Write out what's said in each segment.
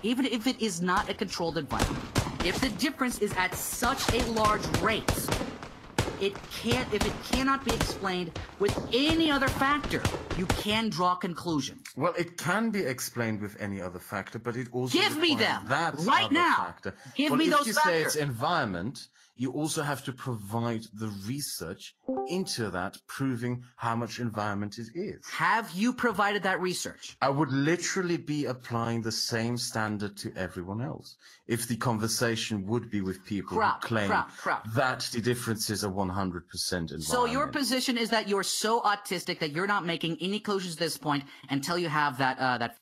Even if it is not a controlled environment, if the difference is at such a large rate, if it cannot be explained with any other factor, you can draw conclusions. Well, it can be explained with any other factor, but it also give me them that right now. Factor. Give me those factors. If you say it's environment, you also have to provide the research into that, proving how much environment it is. Have you provided that research? I would literally be applying the same standard to everyone else. If the conversation would be with people who claim that the differences are 100% environment. So your position is that you're so autistic that you're not making any conclusions at this point until you have that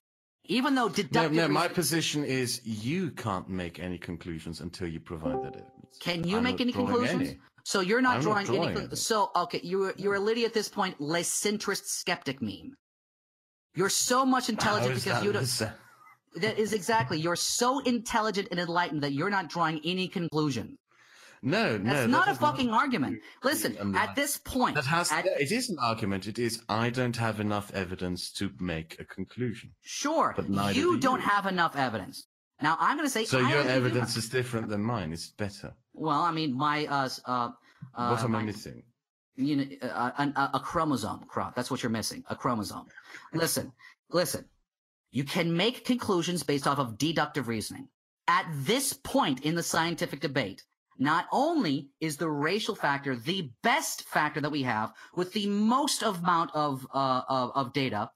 even though deductive... No, my position is you can't make any conclusions until you provide that evidence. Can you make any conclusions? So you're not drawing any... So, okay, you're a Lydia at this point, les centrist skeptic meme. You're so much intelligent because you don't... That is exactly. You're so intelligent and enlightened that you're not drawing any conclusion. No, that's not a fucking argument. Listen, at this point, it is an argument. It is, I don't have enough evidence to make a conclusion. Sure, but you don't have enough evidence. Now I'm going to say, so your evidence is different than mine. It's better. Well, I mean, my what am I missing? You know, a chromosome. That's what you're missing. A chromosome. Listen. You can make conclusions based off of deductive reasoning. At this point in the scientific debate, not only is the racial factor the best factor that we have with the most amount of data,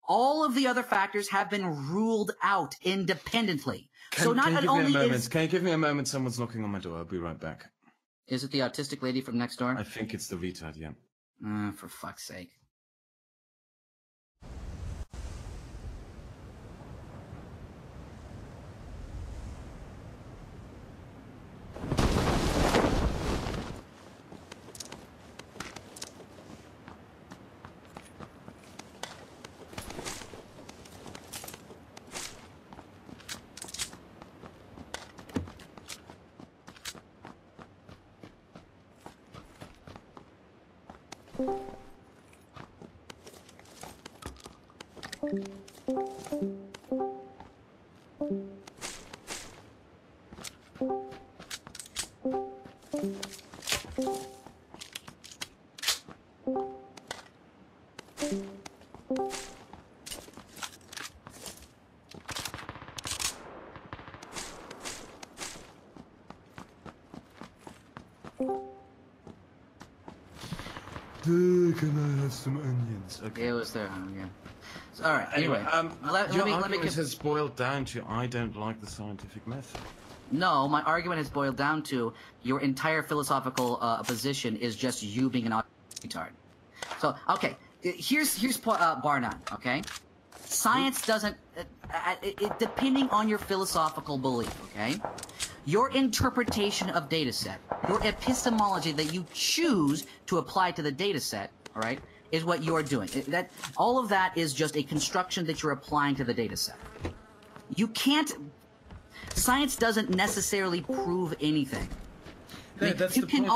all of the other factors have been ruled out independently. Can you give me a moment? Someone's knocking on my door. I'll be right back. Is it the autistic lady from next door? I think it's the retard, yeah. For fuck's sake. Can I have some onions? Okay. It was there, yeah. So, all right. Anyway, your argument has boiled down to I don't like the scientific method. No, my argument has boiled down to your entire philosophical position is just you being an retard. So, okay, here's bar none. Okay, science doesn't. Depending on your philosophical belief, okay, your interpretation of data set, your epistemology that you choose to apply to the data set, all right, is what you're doing. All of that is just a construction that you're applying to the data set. You can't... Science doesn't necessarily prove anything. No, you can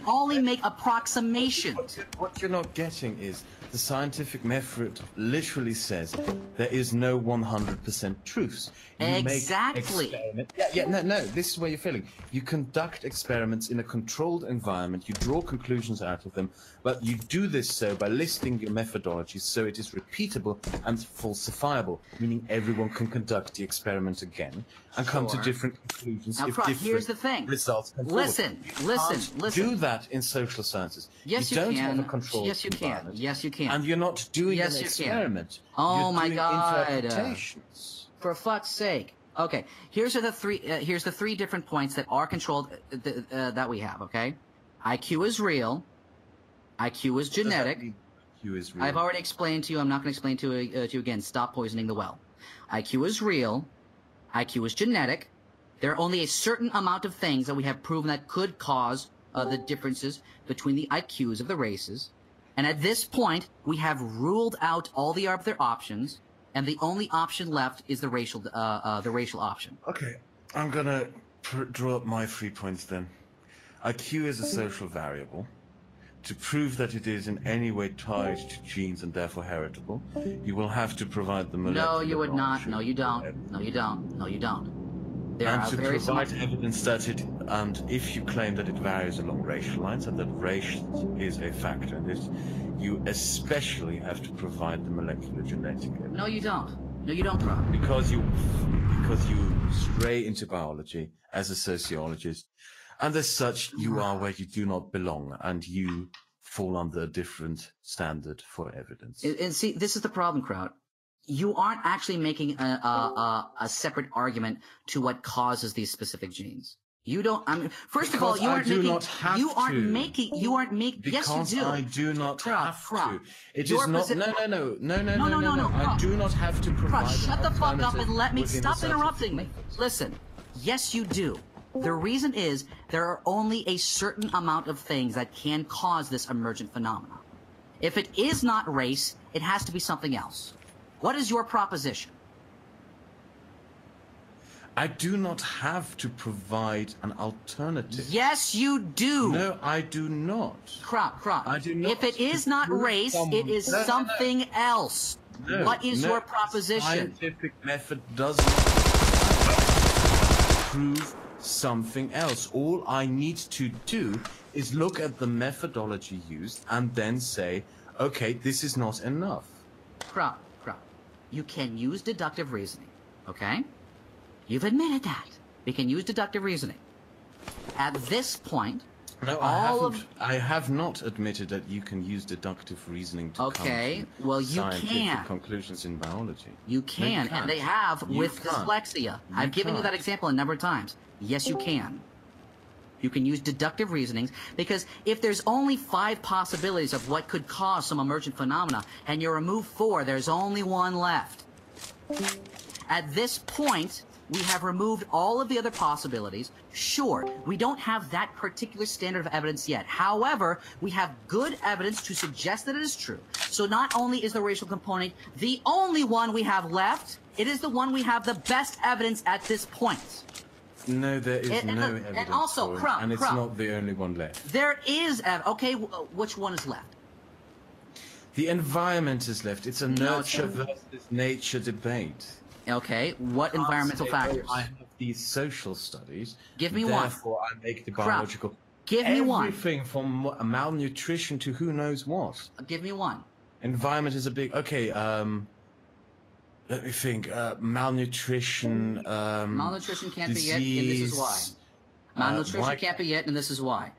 only make approximations. What you're not getting is the scientific method literally says there is no 100% truths. Exactly. No, this is where you're failing. You conduct experiments in a controlled environment, you draw conclusions out of them, but you do this so by listing your methodology so it is repeatable and falsifiable, meaning everyone can conduct the experiment again and come to different conclusions now, if different here's the thing. Results come listen. Do that in social sciences. Yes, you don't can. have a controlled Yes, you can. Yes, you can. And you're not doing an experiment. Oh my God! Interpretations. For fuck's sake. Okay, here's the three different points that are controlled that we have. Okay, IQ is real. IQ is genetic. IQ is real. I've already explained to you. I'm not going to explain to you again. Stop poisoning the well. IQ is real. IQ is genetic. There are only a certain amount of things that we have proven that could cause the differences between the IQs of the races. And at this point, we have ruled out all the other options, and the only option left is the racial option. Okay, I'm gonna draw up my 3 points then. IQ is a social variable. to prove that it is in any way tied to genes and therefore heritable, you will have to provide the molecular No, you would not. biology. No, you don't. No, you don't. No, you don't. There And are to very provide evidence that it, and if you claim that it varies along racial lines and that race is a factor in this, you especially have to provide the molecular genetic evidence. No, you don't. No, you don't, Kraut. Because you stray into biology as a sociologist, and as such, you are where you do not belong, and you fall under a different standard for evidence. And see, this is the problem, Kraut. You aren't actually making a separate argument to what causes these specific genes. You don't. I mean, first of all, Because you I aren't do making. not have You aren't to. making. You aren't making. Yes, Because you do. I do not Kraut, have Kraut. to. It Your is not. posi- No. I Kraut. do not have to provide. Kraut, shut an the fuck up alternative and let me within the stop interrupting me. scientific Listen, yes, you do. The reason is there are only a certain amount of things that can cause this emergent phenomenon. If it is not race, it has to be something else. What is your proposition? I do not have to provide an alternative. Yes, you do. No, I do not. Kraut. I do not. If it is not Prove race, it is No. something else. No, What is no, your proposition? Scientific method does not prove something else. All I need to do is look at the methodology used and then say, okay, this is not enough. Kraut. You can use deductive reasoning, okay? You've admitted that. We can use deductive reasoning. At this point, No, I have not admitted that you can use deductive reasoning to Okay, come to well, you scientific can. conclusions in biology. You No, can, you can't. and they have You with can't. dyslexia. You I've given you that can't. example a number of times. Yes, you can. You can use deductive reasonings because if there's only 5 possibilities of what could cause some emergent phenomena and you remove 4, there's only 1 left. At this point, we have removed all of the other possibilities. Sure, we don't have that particular standard of evidence yet. However, we have good evidence to suggest that it is true. So not only is the racial component the only one we have left, it is the one we have the best evidence at this point. No, there is And- no and- and evidence also, for it, Kraut, and it's Kraut. not the only one left. There is okay, which one is left? The environment is left. It's a No, nurture sir. versus nature debate. Okay, what environmental Say, factors? I have these social studies. Give me one. Therefore, I make the Kraut, biological. give me one. Everything from malnutrition to who knows what. Give me one. Environment is a big. Okay. Let me think. Malnutrition. Malnutrition can't be it, and this is why. disease, Malnutrition why- can't be it, and this is why.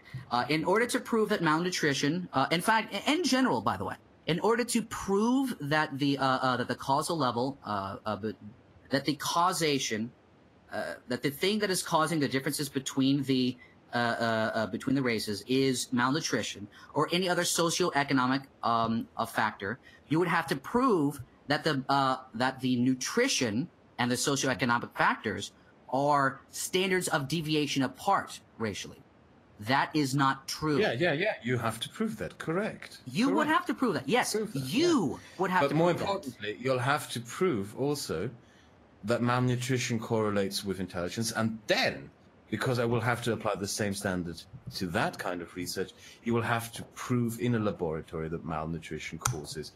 In order to prove that malnutrition, in fact, in general, by the way, in order to prove that the causal level, that the causation, that the thing that is causing the differences between the races is malnutrition or any other socioeconomic factor, you would have to prove that the nutrition and the socioeconomic factors are standards of deviation apart racially. That is not true. Yeah. You have to prove that. Correct. You would Correct. have to prove that. Yes, Prove that, you would have But to more prove that. importantly, you'll have to prove also that malnutrition correlates with intelligence, and then, because I will have to apply the same standard to that kind of research, you will have to prove in a laboratory that malnutrition causes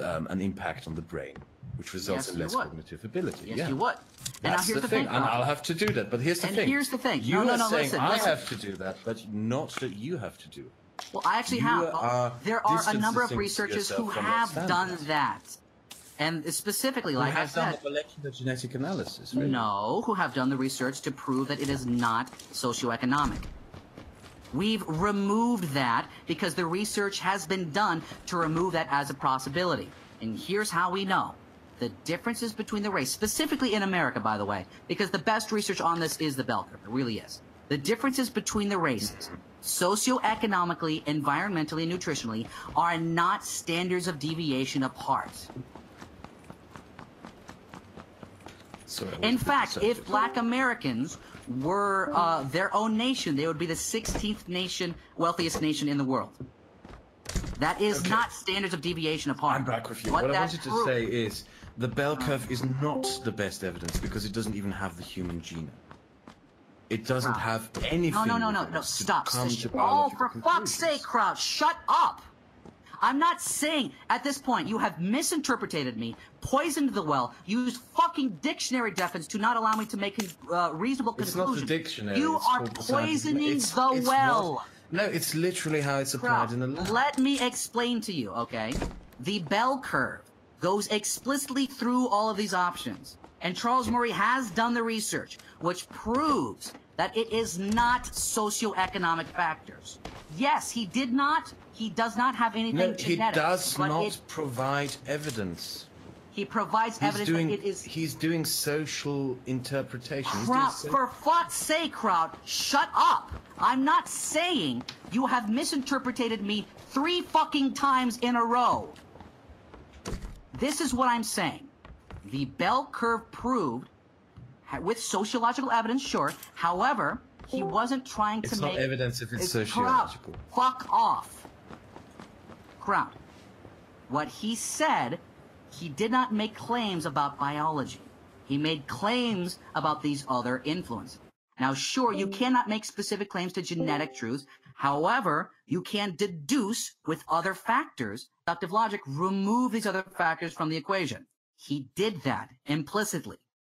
an impact on the brain, which results Yes, in you less would. cognitive ability. Yes, yeah. you would. And now That's here's the the thing. and I'll have to do that. But here's the And thing. here's the thing. You No, are saying listen, I listen. have to do that, but not that you have to do it. Well, I actually You have. are There are a number of distancing researchers who yourself from that have standard. done that. And specifically, like I have done said, the molecular genetic analysis, really. no, who have done the research to prove that it is not socioeconomic. We've removed that because the research has been done to remove that as a possibility. And here's how we know. The differences between the race, specifically in America, by the way, because the best research on this is the bell curve. It really is. The differences between the races, socioeconomically, environmentally, and nutritionally, are not standards of deviation apart. Sorry, I In wasn't fact, concerned. if Black Americans were their own nation, they would be the 16th nation, wealthiest nation in the world. That is Okay. not standards of deviation apart. I'm back with you. What What I that wanted to proves- say is the bell curve is not the best evidence because it doesn't even have the human genome. It doesn't have anything. No, stop. To Oh, biological for fuck's sake, Kraut, shut up! I'm not saying, at this point, you have misinterpreted me, poisoned the well, used fucking dictionary definitions to not allow me to make reasonable conclusions. It's not the dictionary. You are poisoning the well. No, it's literally how it's applied in the lab. Let me explain to you, okay? The bell curve goes explicitly through all of these options. And Charles Murray has done the research, which proves that it is not socioeconomic factors. Yes, he does not have anything genetic. He does not provide evidence. He provides evidence that it is... He's doing social interpretation. Kraut, for fuck's sake, Kraut, shut up! I'm not saying you have misinterpreted me 3 fucking times in a row. This is what I'm saying. The bell curve proved, with sociological evidence, sure. However, he wasn't trying to make... It's not evidence if it's sociological. Kraut, fuck off. Kraut. What he said, he did not make claims about biology. He made claims about these other influences. Now, sure, you cannot make specific claims to genetic truths. However, you can deduce with other factors. Deductive logic, remove these other factors from the equation. He did that implicitly.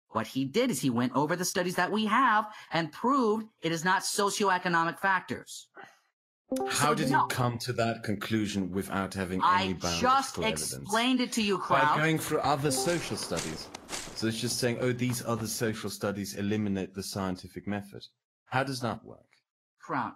What he did is he went over the studies that we have and proved it is not socioeconomic factors. How did he come to that conclusion without having any biological evidence? I just explained it to you, Kraut. By going through other social studies. So it's just saying, oh, these other social studies eliminate the scientific method. How does that work? Kraut.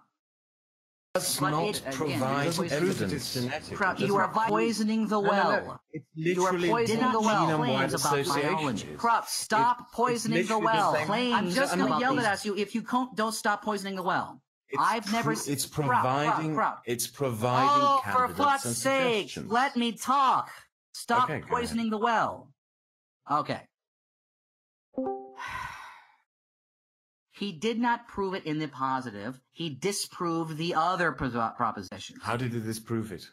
Does not provide evidence. Kraut, you are poisoning the well. It's literally you are poisoning the well. Genome-wide About biology. Kraut, stop poisoning the well. I'm just going to yell it at you if you don't stop poisoning the well. I've never... It's providing... It's providing oh, candidates for fuck's sake! Let me talk! Stop poisoning the well. Okay. He did not prove it in the positive. He disproved the other propositions. How did he disprove it?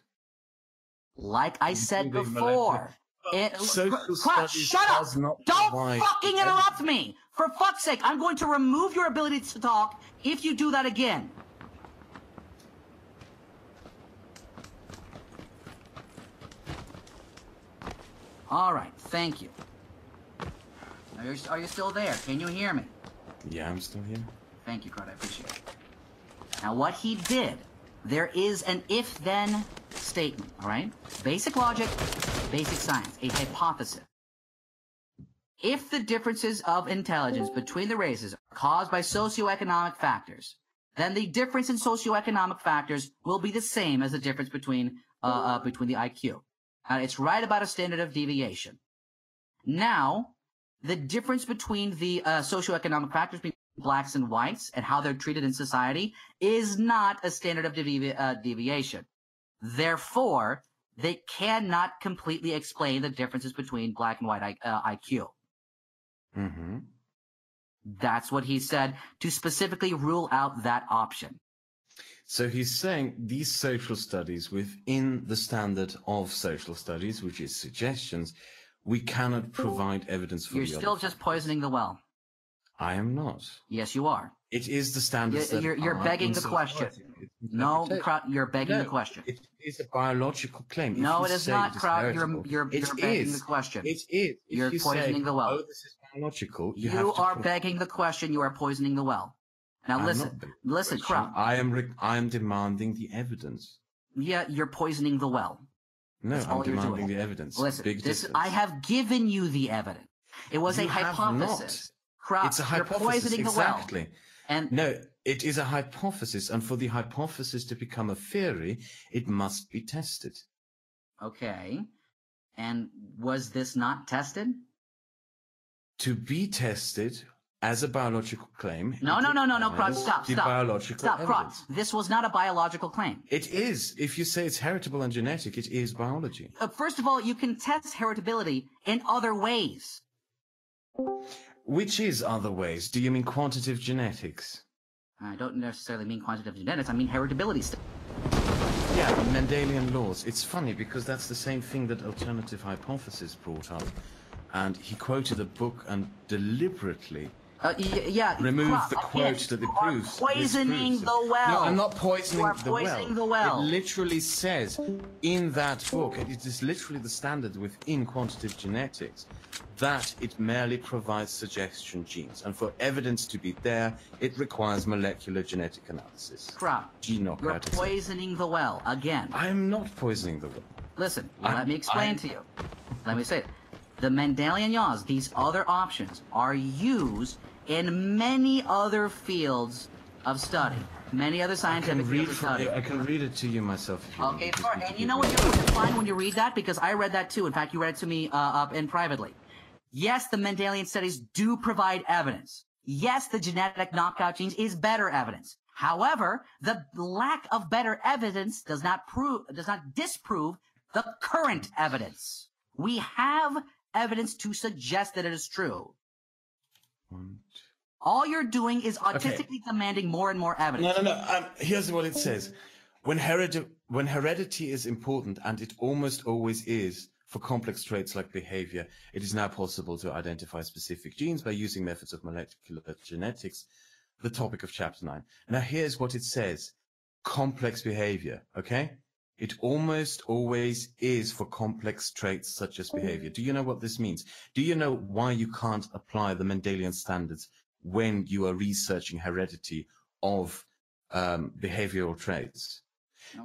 Like I said before. Kraut, shut up! Don't fucking interrupt me! For fuck's sake, I'm going to remove your ability to talk if you do that again. All right, thank you. Are you still there? Can you hear me? Yeah, I'm still here. Thank you, Kraut. I appreciate it. Now, what he did, there is an if-then statement, all right? Basic logic, basic science, a hypothesis. If the differences of intelligence between the races are caused by socioeconomic factors, then the difference in socioeconomic factors will be the same as the difference between the IQ. It's right about a standard of deviation. Now, the difference between the socioeconomic factors between blacks and whites and how they're treated in society is not a standard of deviation. Therefore, they cannot completely explain the differences between black and white IQ. Mm-hmm. That's what he said to specifically rule out that option. So he's saying these social studies within the standard of social studies, which is suggestions, we cannot provide evidence for. You're still just poisoning the well. I am not. Yes, you are. It is the standards you're begging the question. No, Kraut, you're begging the question. It is a biological claim. No, it is not, Kraut. You're begging the question. It is. You're poisoning the well. Oh, this is biological. You are begging the question. You are poisoning the well. Now listen, Kraut. I am demanding the evidence. Yeah, you're poisoning the well. No, I'm demanding the evidence. Listen, I have given you the evidence. It was a hypothesis. Kraut, it's a hypothesis, you're poisoning exactly. The well. And no, it is a hypothesis, and for the hypothesis to become a theory, it must be tested. Okay. And was this not tested? To be tested as a biological claim. No, Kraut, stop. Stop, Kraut. This was not a biological claim. It is. If you say it's heritable and genetic, it is biology. First of all, you can test heritability in other ways. Which is other ways? Do you mean quantitative genetics? I don't necessarily mean quantitative genetics. I mean heritability stuff. Yeah, Mendelian laws. It's funny because that's the same thing that alternative hypothesis brought up. And he quoted a book and deliberately Yeah. Remove Kraut, the quote that it proves. Poisoning This proves it. the well. No, I'm not poisoning You are the well. poisoning the well. It literally says in that book, and it is literally the standard within quantitative genetics, that it merely provides suggestion genes. And for evidence to be there, it requires molecular genetic analysis. Kraut, Gene you're knockout. poisoning the well again. I'm not poisoning the well. Listen, let me explain to you. Let me say it. The Mendelian yaws, these other options, are used in many other fields of study, many other scientific fields of study. I can read it to you myself. If you Okay, want. fine. And you know what you're going to find when you read that? Because I read that too. In fact, you read it to me up in privately. Yes, the Mendelian studies do provide evidence. Yes, the genetic knockout genes is better evidence. However, the lack of better evidence does not disprove the current evidence. We have evidence to suggest that it is true. All you're doing is autistically demanding more and more evidence. No. Here's what it says. When heredity is important, and it almost always is for complex traits like behavior, it is now possible to identify specific genes by using methods of molecular genetics, the topic of chapter 9. Now, here's what it says. Complex behavior, okay? It almost always is for complex traits such as behavior. Do you know what this means? Do you know why you can't apply the Mendelian standards when you are researching heredity of behavioral traits?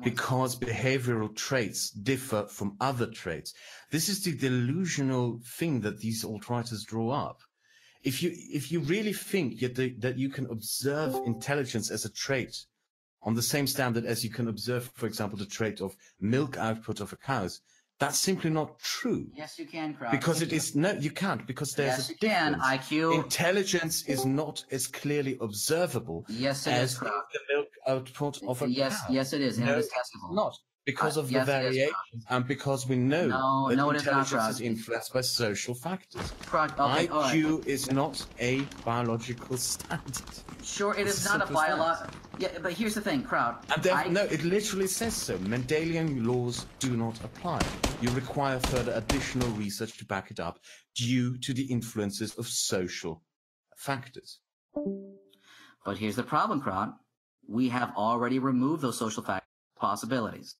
Because behavioral traits differ from other traits. This is the delusional thing that these alt-writers draw up. If you really think that you can observe intelligence as a trait on the same standard as you can observe, for example, the trait of milk output of a cow's, that's simply not true. Yes, you can, Kraut. Because you can't, because there's a difference. IQ. Intelligence is not as clearly observable as the milk output of a cow. Yes, it is. And it is testable. Not. Because of the variations, and because we know that intelligence is influenced by social factors. IQ is not a biological standard. Sure, it is not a biological. Yeah, but here's the thing, Kraut. No, it literally says so. Mendelian laws do not apply. You require further additional research to back it up due to the influences of social factors. But here's the problem, Kraut. We have already removed those social possibilities.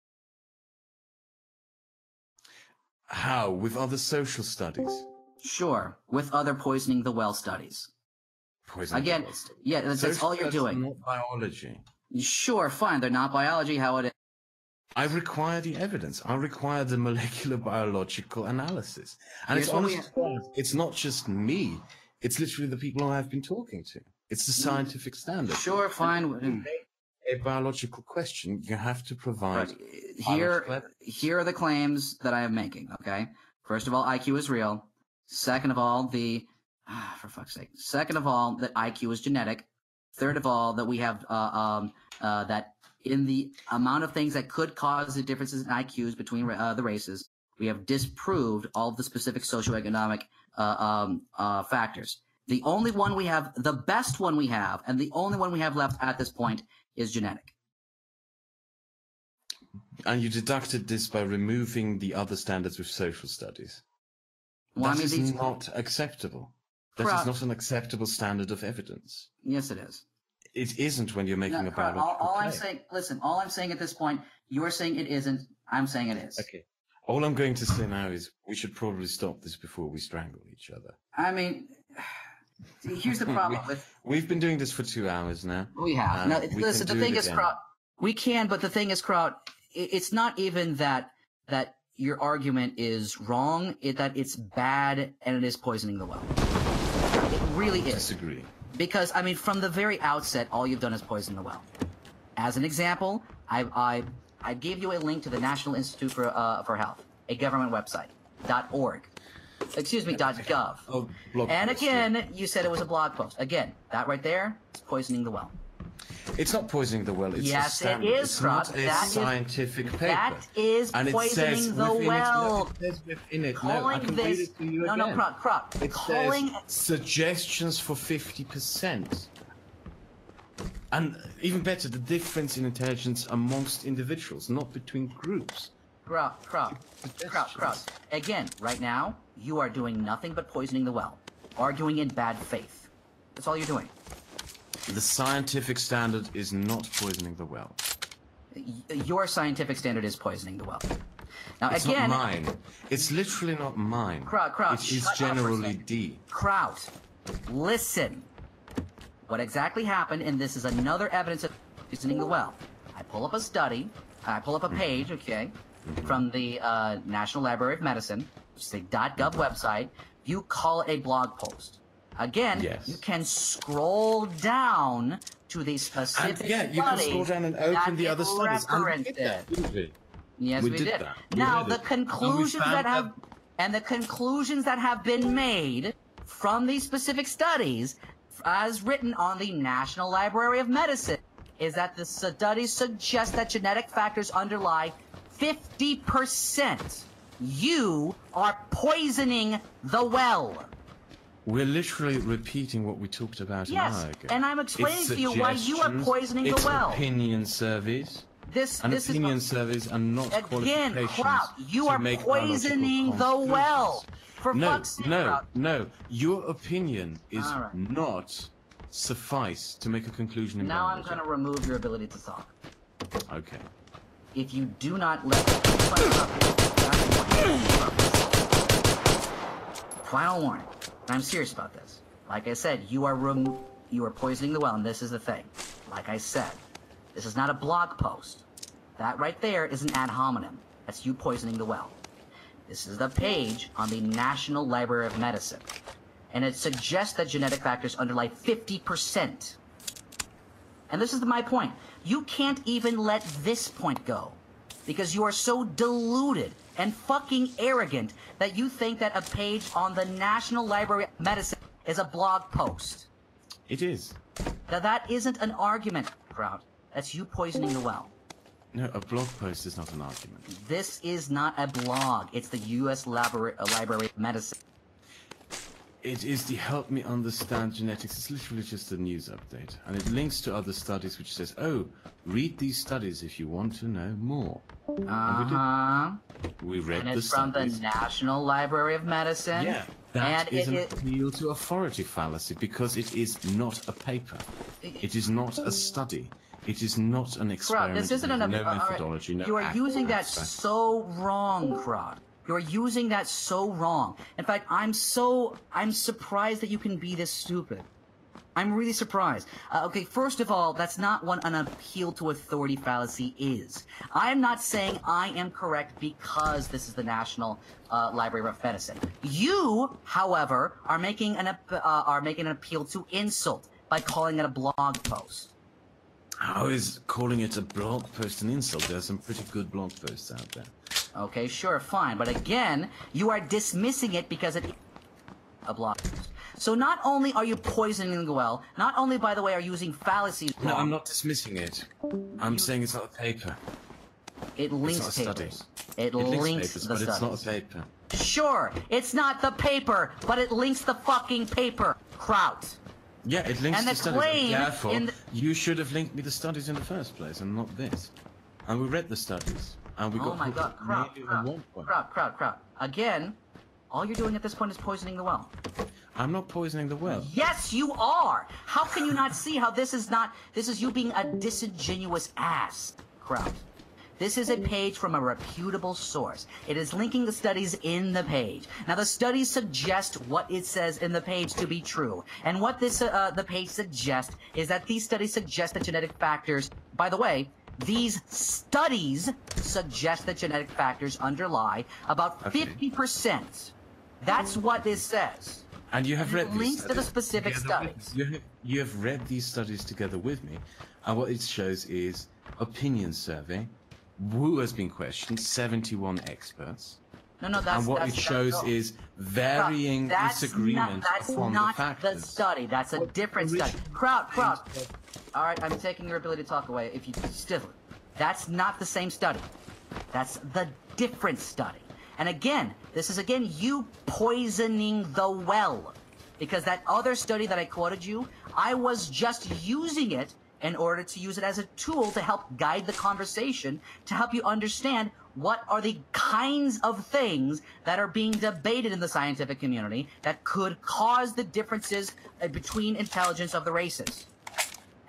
How? With other social studies? Sure, with other poisoning the well studies. Again, yeah, that's all you're doing. Not biology. Sure, fine, they're not biology, how it is. I require the evidence. I require the molecular biological analysis. And it's not just me. It's literally the people I've been talking to. It's the scientific standard. Sure, fine. A biological question, you have to provide. Here are the claims that I am making. Okay, first of all, IQ is real. Second of all, for fuck's sake. Second of all, that IQ is genetic. Third of all, that we have that in the amount of things that could cause the differences in IQs between the races, we have disproved all of the specific socioeconomic factors. The only one we have, the best one we have, and the only one we have left at this point is genetic. And you deducted this by removing the other standards with social studies. Well, that is not acceptable. That is not an acceptable standard of evidence. Yes, it is. It isn't when you're making a biological claim. All I'm saying at this point, you're saying it isn't, I'm saying it is. Okay. All I'm going to say now is we should probably stop this before we strangle each other. I mean, here's the problem We've been doing this for 2 hours now. We have. Now, listen, the thing is, Kraut, we can, but the thing is, Kraut, it's not even that your argument is wrong, that it's bad and it is poisoning the well. It really is. I disagree. Because, I mean, from the very outset, all you've done is poison the well. As an example, I gave you a link to the National Institute for Health, a government website, .org. Excuse me, .gov. Oh, and again, you said it was a blog post. Again, that right there is poisoning the well. It's not poisoning the well. It's yes, a standard. It is, it's not a scientific paper. That is and poisoning the well. It says within it. No, I can read it to you again. No, Kraut. It says suggestions for 50%. And even better, the difference in intelligence amongst individuals, not between groups. Kraut. Again, right now, you are doing nothing but poisoning the well, arguing in bad faith. That's all you're doing. The scientific standard is not poisoning the well. Your scientific standard is poisoning the well. Now, It's again, not mine. It's literally not mine. Kraut, It is shut up for a generally second. D. Kraut, listen. What exactly happened, and this is another evidence of poisoning the well. I pull up a study, I pull up a page, okay, from the National Library of Medicine, which is a .gov website. You call it a blog post. Again, Yes. you can scroll down to the specific And yeah, you can study scroll down and that open the it other studies. And we referenced did that, it. didn't we? Yes, We we did did. that. We Now, read the it. conclusions And we that found have, conclusions that have been made from these specific studies, as written on the National Library of Medicine, is that the studies suggest that genetic factors underlie 50%. You are poisoning the well. We're literally repeating what we talked about an hour Yes, ago. and I'm explaining It's to you why you are suggestions, poisoning the it's well. opinion surveys. This Opinion is surveys are not again, qualifications Kraut. You to are make poisoning biological the well. conclusions. For No, fuck's sake, no, Kraut. no. Your opinion is All right. not suffice to make a conclusion in Now I'm biology. going to remove your ability to talk. Okay. If you do not let final warning, and I'm serious about this. Like I said, you are poisoning the well, and this is the thing. Like I said, this is not a blog post. That right there is an ad hominem. That's you poisoning the well. This is the page on the National Library of Medicine, and it suggests that genetic factors underlie 50%. And this is my point. You can't even let this point go, because you are so deluded and fucking arrogant that you think that a page on the National Library of Medicine is a blog post. It is. Now that isn't an argument, Kraut. That's you poisoning the well. No, a blog post is not an argument. This is not a blog. It's the U.S. Library of Medicine. It is the Help Me Understand Genetics. It's literally just a news update. And it links to other studies which says, oh, read these studies if you want to know more. Uh-huh. We read And the it's from the studies. National Library of Medicine. Yeah, that And is an it appeal to authority fallacy because it is not a paper. It is not a study. It is not an Kraut, experiment. this isn't an no all right, methodology, no you are actual using that abstract. so wrong, Kraut. You're using that so wrong. In fact, I'm surprised that you can be this stupid. I'm really surprised. Okay, first of all, that's not what an appeal to authority fallacy is. I'm not saying I am correct because this is the National Library of Medicine. You, however, are making an appeal to insult by calling it a blog post. How is calling it a blog post an insult? There's some pretty good blog posts out there. Okay, sure, fine. But again, you are dismissing it because it is a blog post. So not only are you poisoning the well, not only, by the way, are you using fallacies wrong, No, I'm not dismissing it. I'm saying it's not a paper. it It's links not a study. papers. It links links papers, the but studies. it's not a paper. Sure, it's not the paper, but it links the fucking paper, Kraut. Yeah, it links And to the studies. claim Therefore, in the- you should have linked me the studies in the first place, and not this. And we read the studies, and we Oh got my hooked god, Kraut, mainly on one point. Kraut. Again, all you're doing at this point is poisoning the well. I'm not poisoning the well. Yes, you are. How can you not see how this is you being a disingenuous ass, Kraut. This is a page from a reputable source. It is linking the studies in the page. Now, the studies suggest what it says in the page to be true. And what this the page suggests is that these studies suggest that genetic factors, by the way, these studies suggest that genetic factors underlie about 50%. That's what this says. And you have read these links to the studies specific together with- studies. You have read these studies together with me, and what it shows is opinion survey. Who has been questioned? 71 experts. No, that's And what it shows no. is varying disagreement That's upon not the factors. the study. That's a different study. Kraut. All right, I'm taking your ability to talk away. If you still, that's not the same study. That's the different study. And again, this is you poisoning the well, because that other study that I quoted you, I was just using it in order to use it as a tool to help guide the conversation, to help you understand what are the kinds of things that are being debated in the scientific community that could cause the differences between intelligence of the races.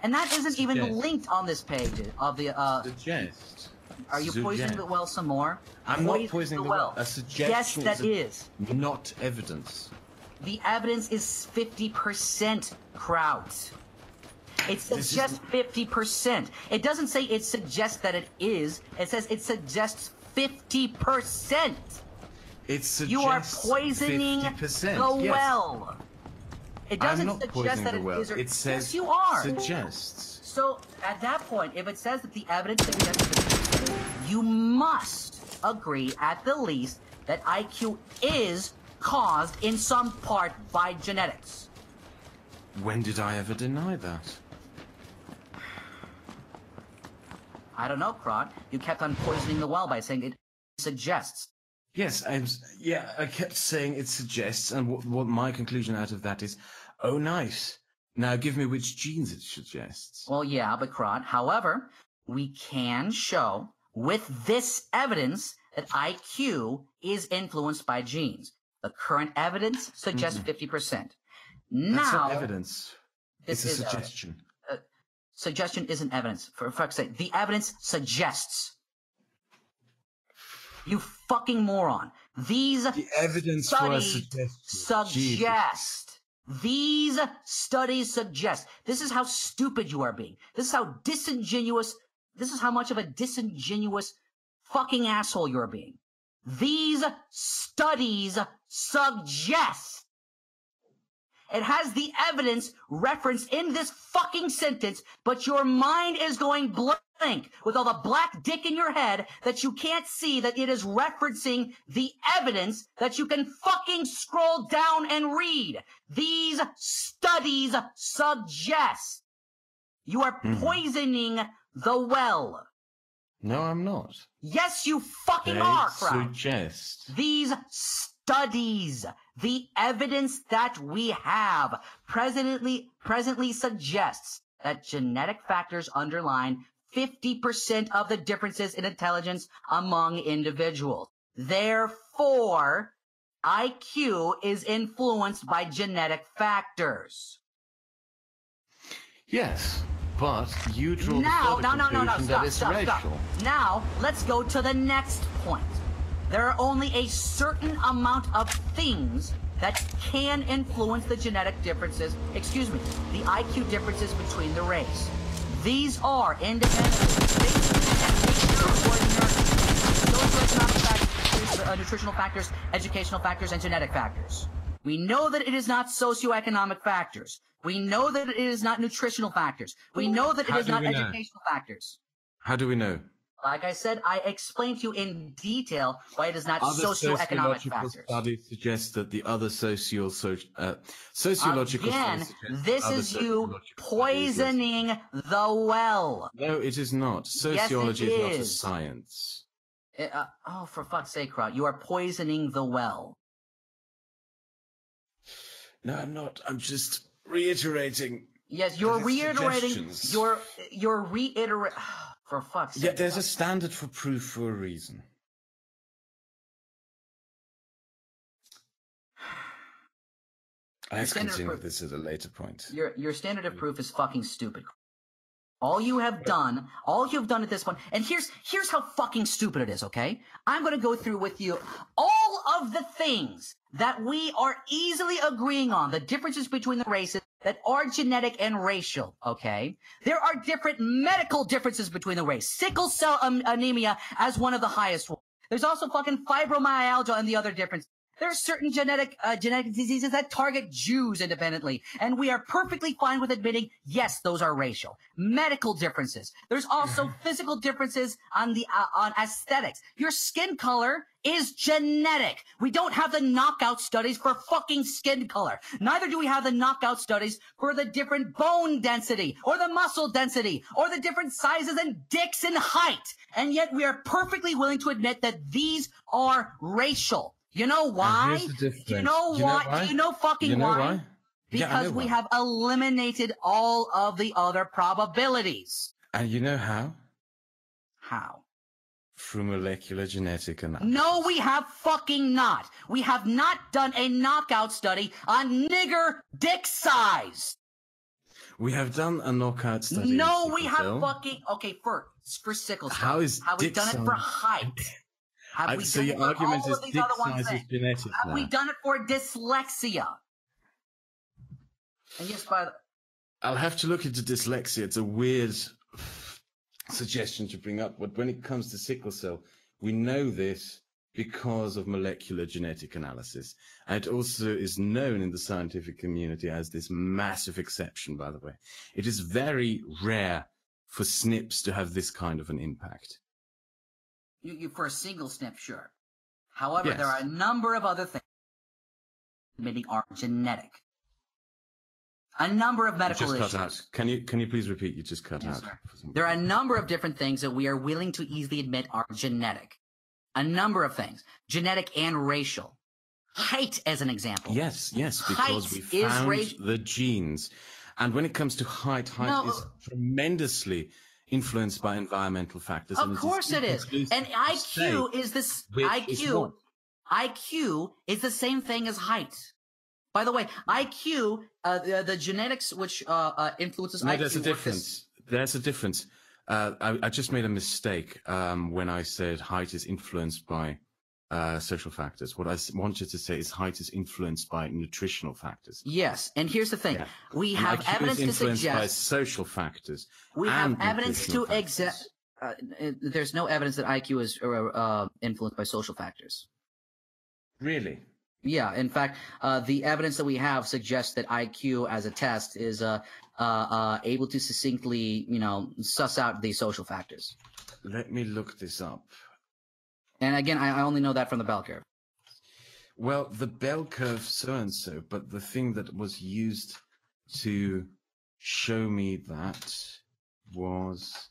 And that isn't even linked on this page of the... Suggest. Are you poisoning the well some more? I'm not poisoning the well. A suggestion yes, that is. Not evidence. The evidence is 50%, Kraut. It suggests 50%. It doesn't say it suggests that it is. It says it suggests 50%. It suggests you are poisoning 50%. the well. It doesn't suggest that it is. It says yes, you are. Suggests. So at that point, if it says that the evidence suggests 50%, you must agree at the least that IQ is caused in some part by genetics. When did I ever deny that? I don't know, Kraut. You kept on poisoning the well by saying it suggests. Yes, I kept saying it suggests, and what my conclusion out of that is, oh, nice. Now give me which genes it suggests. Well, yeah, but Kraut, however, we can show with this evidence that IQ is influenced by genes. The current evidence suggests 50%. Now, that's not evidence. It's a suggestion. Suggestion isn't evidence. For fuck's sake, the evidence suggests. You fucking moron. The evidence studies suggest. These studies suggest. This is how stupid you are being. This is how disingenuous. This is how much of a disingenuous fucking asshole you're being. These studies suggest. It has the evidence referenced in this fucking sentence, but your mind is going blank with all the black dick in your head that you can't see that it is referencing the evidence that you can fucking scroll down and read. These studies suggest. You are poisoning the well. No, I'm not. Yes, you fucking are, Kraut. Suggest. These studies, the evidence that we have presently suggests that genetic factors underline 50% of the differences in intelligence among individuals. Therefore, IQ is influenced by genetic factors. Yes, but you draw stop. Now, let's go to the next point. There are only a certain amount of things that can influence the genetic differences, the IQ differences between the race. These are independent, socioeconomic factors, nutritional factors, educational factors, and genetic factors. We know that it is not socioeconomic factors. We know that it is not nutritional factors. We know that it is not educational factors. How do we know? Like I said, I explained to you in detail why it is not socioeconomic factors. Studies suggest that the other sociological Again, studies this is you poisoning the well. No, it is not. Sociology is not a science. Oh, for fuck's sake, Kraut, you are poisoning the well. No, I'm not. I'm just reiterating. Yes, you're reiterating. You're reiterating. For fuck's sake. Yeah, there's a standard for proof for a reason. I have to continue with this at a later point. Your standard of proof is fucking stupid. All you've done at this point, and here's how fucking stupid it is, okay? I'm gonna go through with you all of the things that we are easily agreeing on, the differences between the races that are genetic and racial, okay? There are different medical differences between the race. Sickle cell anemia as one of the highest ones. There's also fucking fibromyalgia and the other difference. There are certain genetic diseases that target Jews independently, and we are perfectly fine with admitting, yes, those are racial. Medical differences. There's also physical differences on aesthetics. Your skin color is genetic. We don't have the knockout studies for fucking skin color. Neither do we have the knockout studies for the different bone density, or the muscle density, or the different sizes and dicks and height. And yet we are perfectly willing to admit that these are racial. You know why? You know why? Do you know fucking why? Because we have eliminated all of the other probabilities. And you know how? How? Through molecular genetic analysis. No, we have fucking not. We have not done a knockout study on nigger dick size. We have done a knockout study. No, we have fucking... Okay, for sickle cell. How is have we done it for height? Have we so done your it for argument all is of these dick other ones size is things? genetic Have we now. done it for dyslexia? And yes, by the... I'll have to look into dyslexia. It's a weird suggestion to bring up, but when it comes to sickle cell, we know this because of molecular genetic analysis. And it also is known in the scientific community as this massive exception, by the way. It is very rare for SNPs to have this kind of an impact. For a single SNP, sure. However, Yes. there are a number of other things that are genetic. A number of medical You just issues. cut out. Can you please repeat? You just cut Yes, out. sir. There are a number of different things that we are willing to easily admit are genetic. A number of things. Genetic and racial. Height, as an example. Yes, because Height we is found the genes. And when it comes to height is tremendously influenced by environmental factors. Of course it is. And IQ is this. IQ is the same thing as height. By the way, IQ, the genetics which influences IQ. There's a difference. There's a difference. I just made a mistake when I said height is influenced by social factors. What I wanted to say is height is influenced by nutritional factors. Yes, and here's the thing: we have IQ evidence is to influenced by suggest social factors. we have evidence to exist. there's no evidence that IQ is influenced by social factors. Really? Yeah, in fact, the evidence that we have suggests that IQ as a test is able to succinctly, suss out the social factors. Let me look this up. And again, I only know that from the bell curve. Well, the bell curve so-and-so, but the thing that was used to show me that was...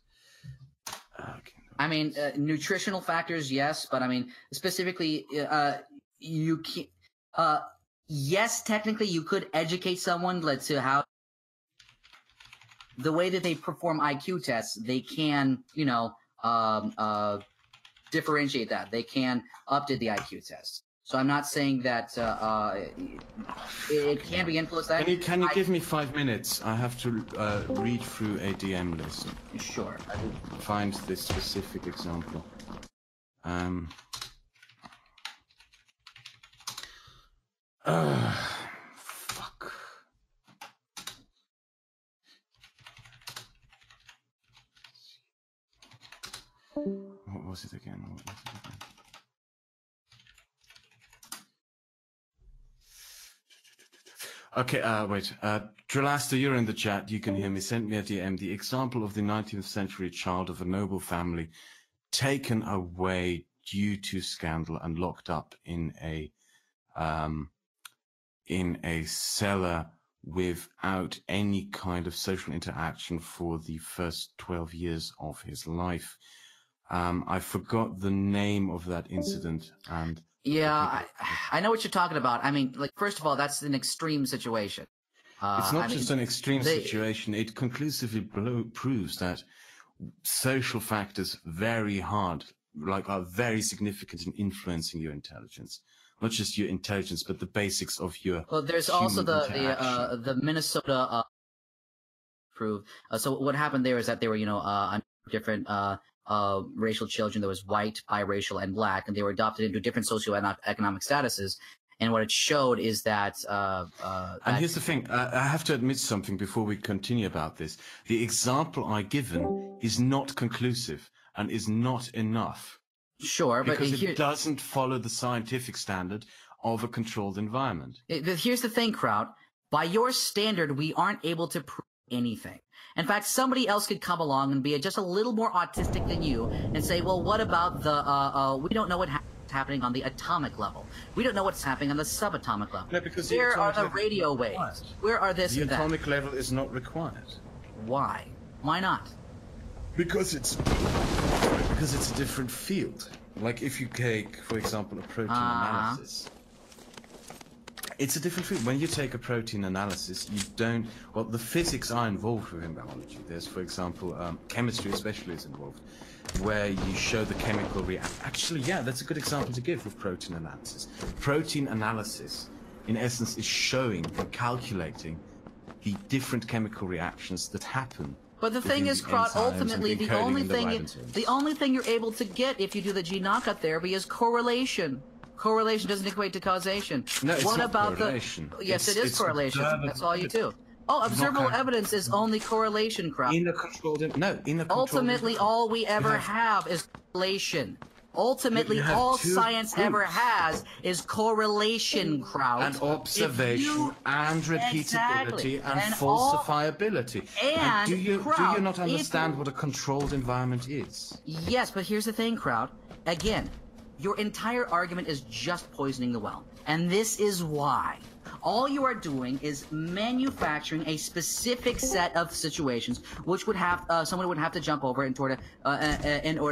I mean, nutritional factors, yes, but I mean, specifically, you can't... yes, technically, you could educate someone to how... The way that they perform IQ tests, they can, differentiate that. They can update the IQ test. So I'm not saying that it can be influenced. Can you give me 5 minutes? I have to read through a DM list. Sure. I will find this specific example. Fuck. What was it again? Okay, wait. Drillaster, you're in the chat. You can hear me. Send me a DM. The example of the 19th century child of a noble family taken away due to scandal and locked up in a cellar without any kind of social interaction for the first 12 years of his life. I forgot the name of that incident, and yeah, I know what you're talking about. I mean, first of all, that's an extreme situation. It's not just an extreme situation. It conclusively proves that social factors are very significant in influencing your intelligence. Not just your intelligence, but the basics of your. Well, there's also the Minnesota prove. So what happened there is that there were different racial children. There was white, biracial, and black, and they were adopted into different socioeconomic statuses. And what it showed is that. And here's the thing: I have to admit something before we continue about this. The example I given is not conclusive and is not enough. Sure, but because it doesn't follow the scientific standard of a controlled environment. Here's the thing, Kraut. By your standard, we aren't able to prove anything. In fact, somebody else could come along and be just a little more autistic than you and say, well, what about we don't know what's happening on the atomic level. We don't know what's happening on the subatomic level. No, because where are the radio waves? Where are this and that? The atomic level is not required. Why? Why not? Because it's a different field. Like if you take, for example, a protein analysis. It's a different field. When you take a protein analysis, you don't... Well, the physics are involved within biology. There's, for example, chemistry especially is involved. where you show the chemical reaction. Actually, yeah, that's a good example to give with protein analysis. Protein analysis, in essence, is showing and calculating the different chemical reactions that happen. But the thing is, Kraut, ultimately, the only thing you're able to get if you do the gene knockout therapy is correlation. Correlation doesn't equate to causation. No, it's what not about correlation. Yes, it is correlation. That's all you do. Oh, observable evidence is only correlation, Kraut. In a controlled Ultimately, all we ever have is correlation. Ultimately, all science ever has is correlation, Kraut. And observation, and repeatability, and falsifiability. And do you Kraut, not understand what a controlled environment is? Yes, but here's the thing, Kraut. Again, your entire argument is just poisoning the well. And this is why. All you are doing is manufacturing a specific set of situations which would have someone would have to jump over in order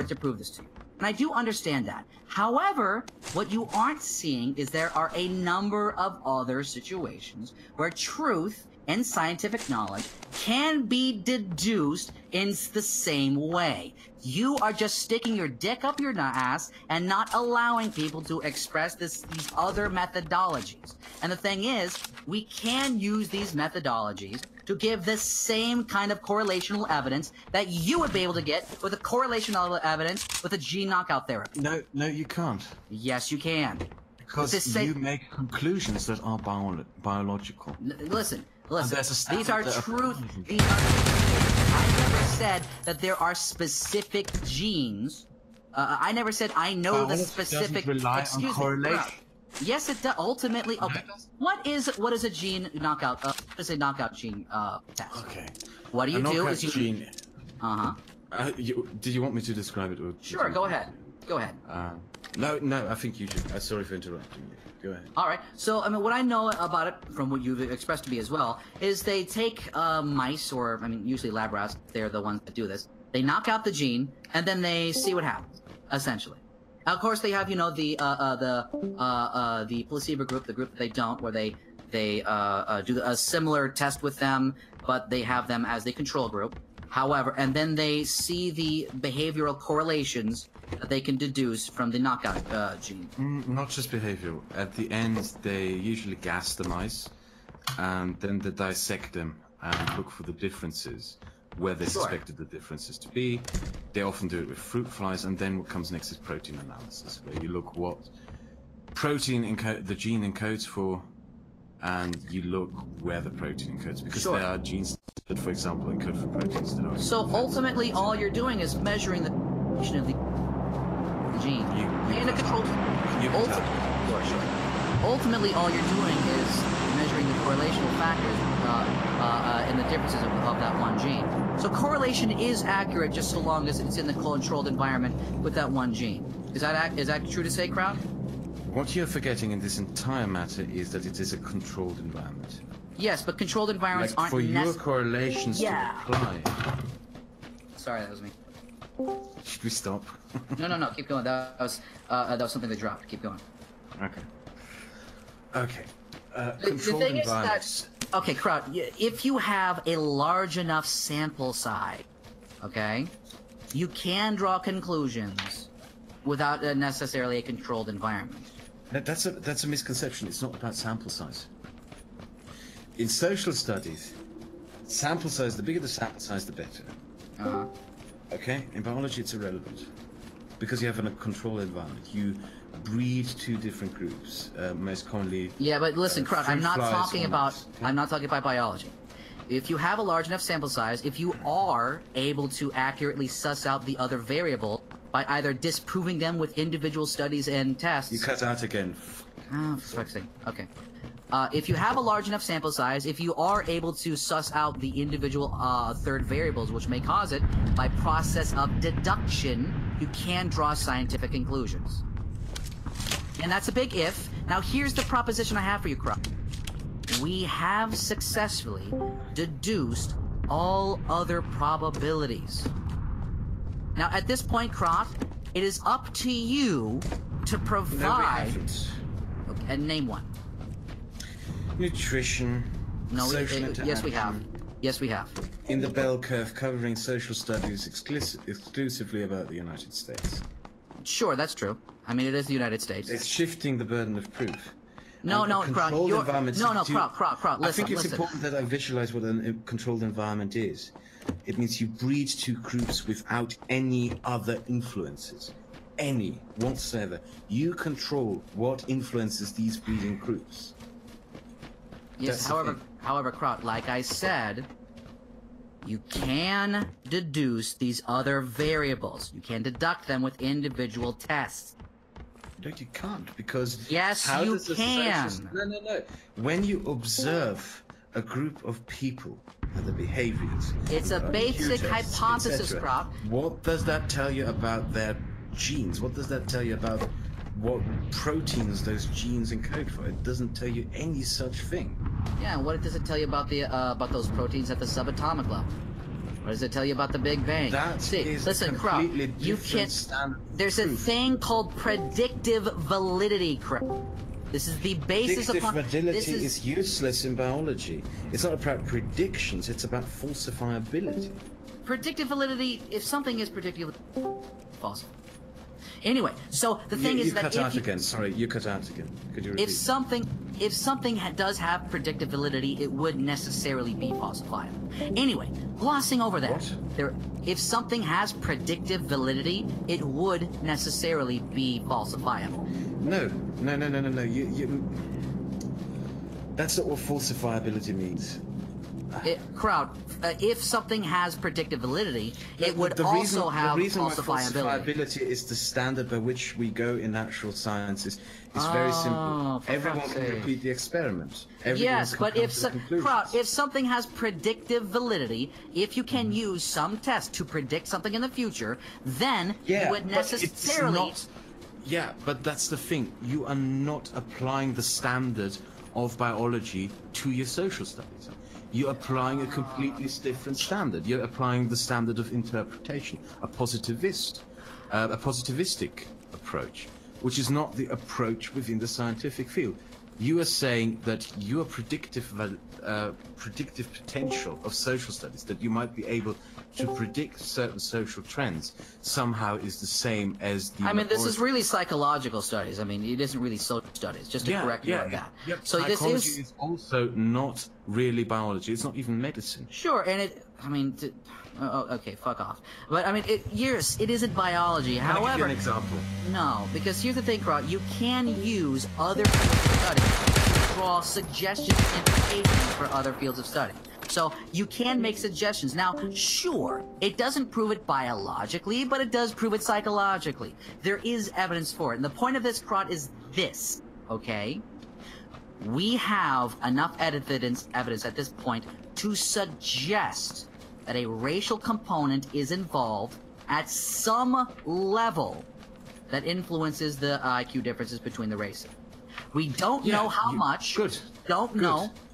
to prove this to you. And I do understand that. However, what you aren't seeing is there are a number of other situations where truth and scientific knowledge can be deduced in the same way. You are just sticking your dick up your ass and not allowing people to express these other methodologies. And the thing is, we can use these methodologies to give the same kind of correlational evidence that you would be able to get with a correlational evidence with a gene knockout therapy. No, you can't. Yes, you can. Because you make conclusions that are biological. Listen. These are truth. I never said that there are specific genes. I never said I know the specific. Rely on correlation. Yes, it does. Ultimately, okay. What is a gene knockout? What is a knockout gene test? Okay. What do you do? Is gene. Do you want me to describe it? Or sure. Go ahead. Go ahead. No. I think you should. Sorry for interrupting you. Go ahead. All right. So, I mean, what I know about it, from what you've expressed to me as well, is they take mice, or usually lab rats. They're the ones that do this. They knock out the gene, and then they see what happens. Essentially, of course, they have the placebo group, the group that they don't, where they do a similar test with them, but they have them as the control group. However, and then they see the behavioral correlations that they can deduce from the knockout gene. Not just behavioral. At the end, they usually gas the mice, and then they dissect them and look for the differences, where they suspected the differences to be. They often do it with fruit flies, and then what comes next is protein analysis, where you look what protein the gene encodes for, and you look where the protein encodes, because there are genes that, for example, encode for proteins that are... So ultimately, all you're doing is measuring the function of the gene in a controlled... Ultimately, all you're doing is measuring the correlational factors and the differences of that one gene. So correlation is accurate just so long as it's in the controlled environment with that one gene. Is that true to say, Kraut? What you're forgetting in this entire matter is that it is a controlled environment. Yes, but controlled environments aren't for your correlations to apply. Sorry, that was me. Should we stop? No, keep going. That was something that dropped. Keep going. Okay. The thing is that, okay, Kraut, if you have a large enough sample size, okay, you can draw conclusions without necessarily a controlled environment. That's a misconception. It's not about sample size. In social studies, sample size, the bigger the sample size, the better. Okay? In biology, it's irrelevant. Because you have a controlled environment. You breed two different groups, most commonly... Yeah, but listen, Kraut, I'm not talking about biology. If you have a large enough sample size, if you are able to accurately suss out the other variable by either disproving them with individual studies and tests... You cut out again. Oh, for fuck's sake. Okay. If you have a large enough sample size, if you are able to suss out the individual third variables which may cause it, by process of deduction, you can draw scientific conclusions. And that's a big if. Now here's the proposition I have for you, Kraut. We have successfully deduced all other probabilities. Now at this point, Kraut, it is up to you to provide... No, we haven't. Okay, and name one. Nutrition. No, social yes, we have. Yes, we have. In the bell curve covering social studies exclusively about the United States. Sure, that's true. I mean, it is the United States. It's shifting the burden of proof. No, And no, a controlled Kraut. environment. Kraut. Listen, I think it's listen. important that I visualize what a controlled environment is. It means you breed two groups without any other influences. Any whatsoever. You control what influences these breeding groups. Yes, however, Kraut, like I said, you can deduce these other variables. You can deduct them with individual tests. No, you can't, because yes, how you does a can. No. When you observe a group of people and the behaviors, it's a basic hypothesis, Kraut. What does that tell you about their genes? What does that tell you about what proteins those genes encode for? It doesn't tell you any such thing. Yeah, what does it tell you about the about those proteins at the subatomic level? What does it tell you about the Big Bang? Listen, Kraut, you can't. There's a thing called predictive validity, Kraut. This is the basis of validity is useless in biology. It's not about predictions, it's about falsifiability. Predictive validity, if something is predictive, false. Anyway, so the thing is that you cut out again. Sorry, you cut out again. Could you repeat? If something does have predictive validity, it would necessarily be falsifiable. Anyway, glossing over that, if something has predictive validity, it would necessarily be falsifiable. No. That's not what falsifiability means. Kraut, if something has predictive validity, it would also have falsifiability. The reason why falsifiability is the standard by which we go in natural sciences is very simple. Everyone can repeat the experiment. Yes, but if something has predictive validity, if you can use some test to predict something in the future, then you would necessarily... Yeah, but that's the thing. You are not applying the standard of biology to your social studies. You're applying a completely different standard. You're applying the standard of interpretation, a positivistic approach, which is not the approach within the scientific field. You are saying that your predictive potential of social studies, that you might be able to predict certain social trends, somehow is the same as the... I mean, this is really psychological studies. I mean, it isn't really social studies, just to correct you on that. Yeah. So psychology is also not really biology. It's not even medicine. Sure, and okay, fuck off. But I mean, it isn't biology. Can I give you an example? No, because here's the thing, Kraut. You can use other fields of study to draw suggestions and implications for other fields of study. So you can make suggestions. Now, sure, it doesn't prove it biologically, but it does prove it psychologically. There is evidence for it. And the point of this, Kraut, is this, okay? We have enough evidence at this point to suggest that a racial component is involved at some level that influences the IQ differences between the races. We don't know how much. Good.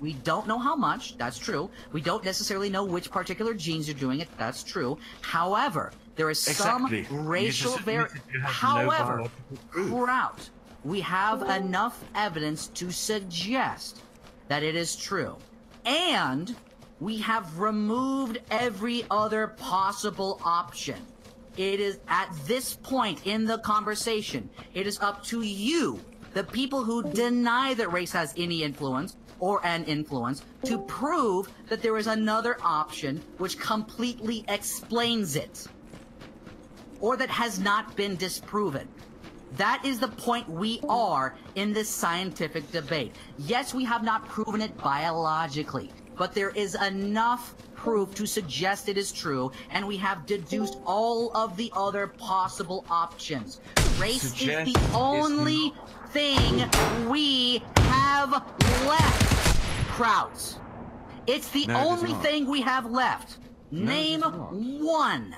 We don't know how much. That's true. We don't necessarily know which particular genes are doing it. That's true. However, there is some racial variation. However, Kraut, we have enough evidence to suggest that it is true. And we have removed every other possible option. It is at this point in the conversation, it is up to you, the people who deny that race has any influence or an influence, to prove that there is another option which completely explains it, or that has not been disproven. That is the point we are in this scientific debate. Yes, we have not proven it biologically, but there is enough proof to suggest it is true, and we have deduced all of the other possible options. Race is the only thing we have left, Kraut. It's the only thing we have left. Name one.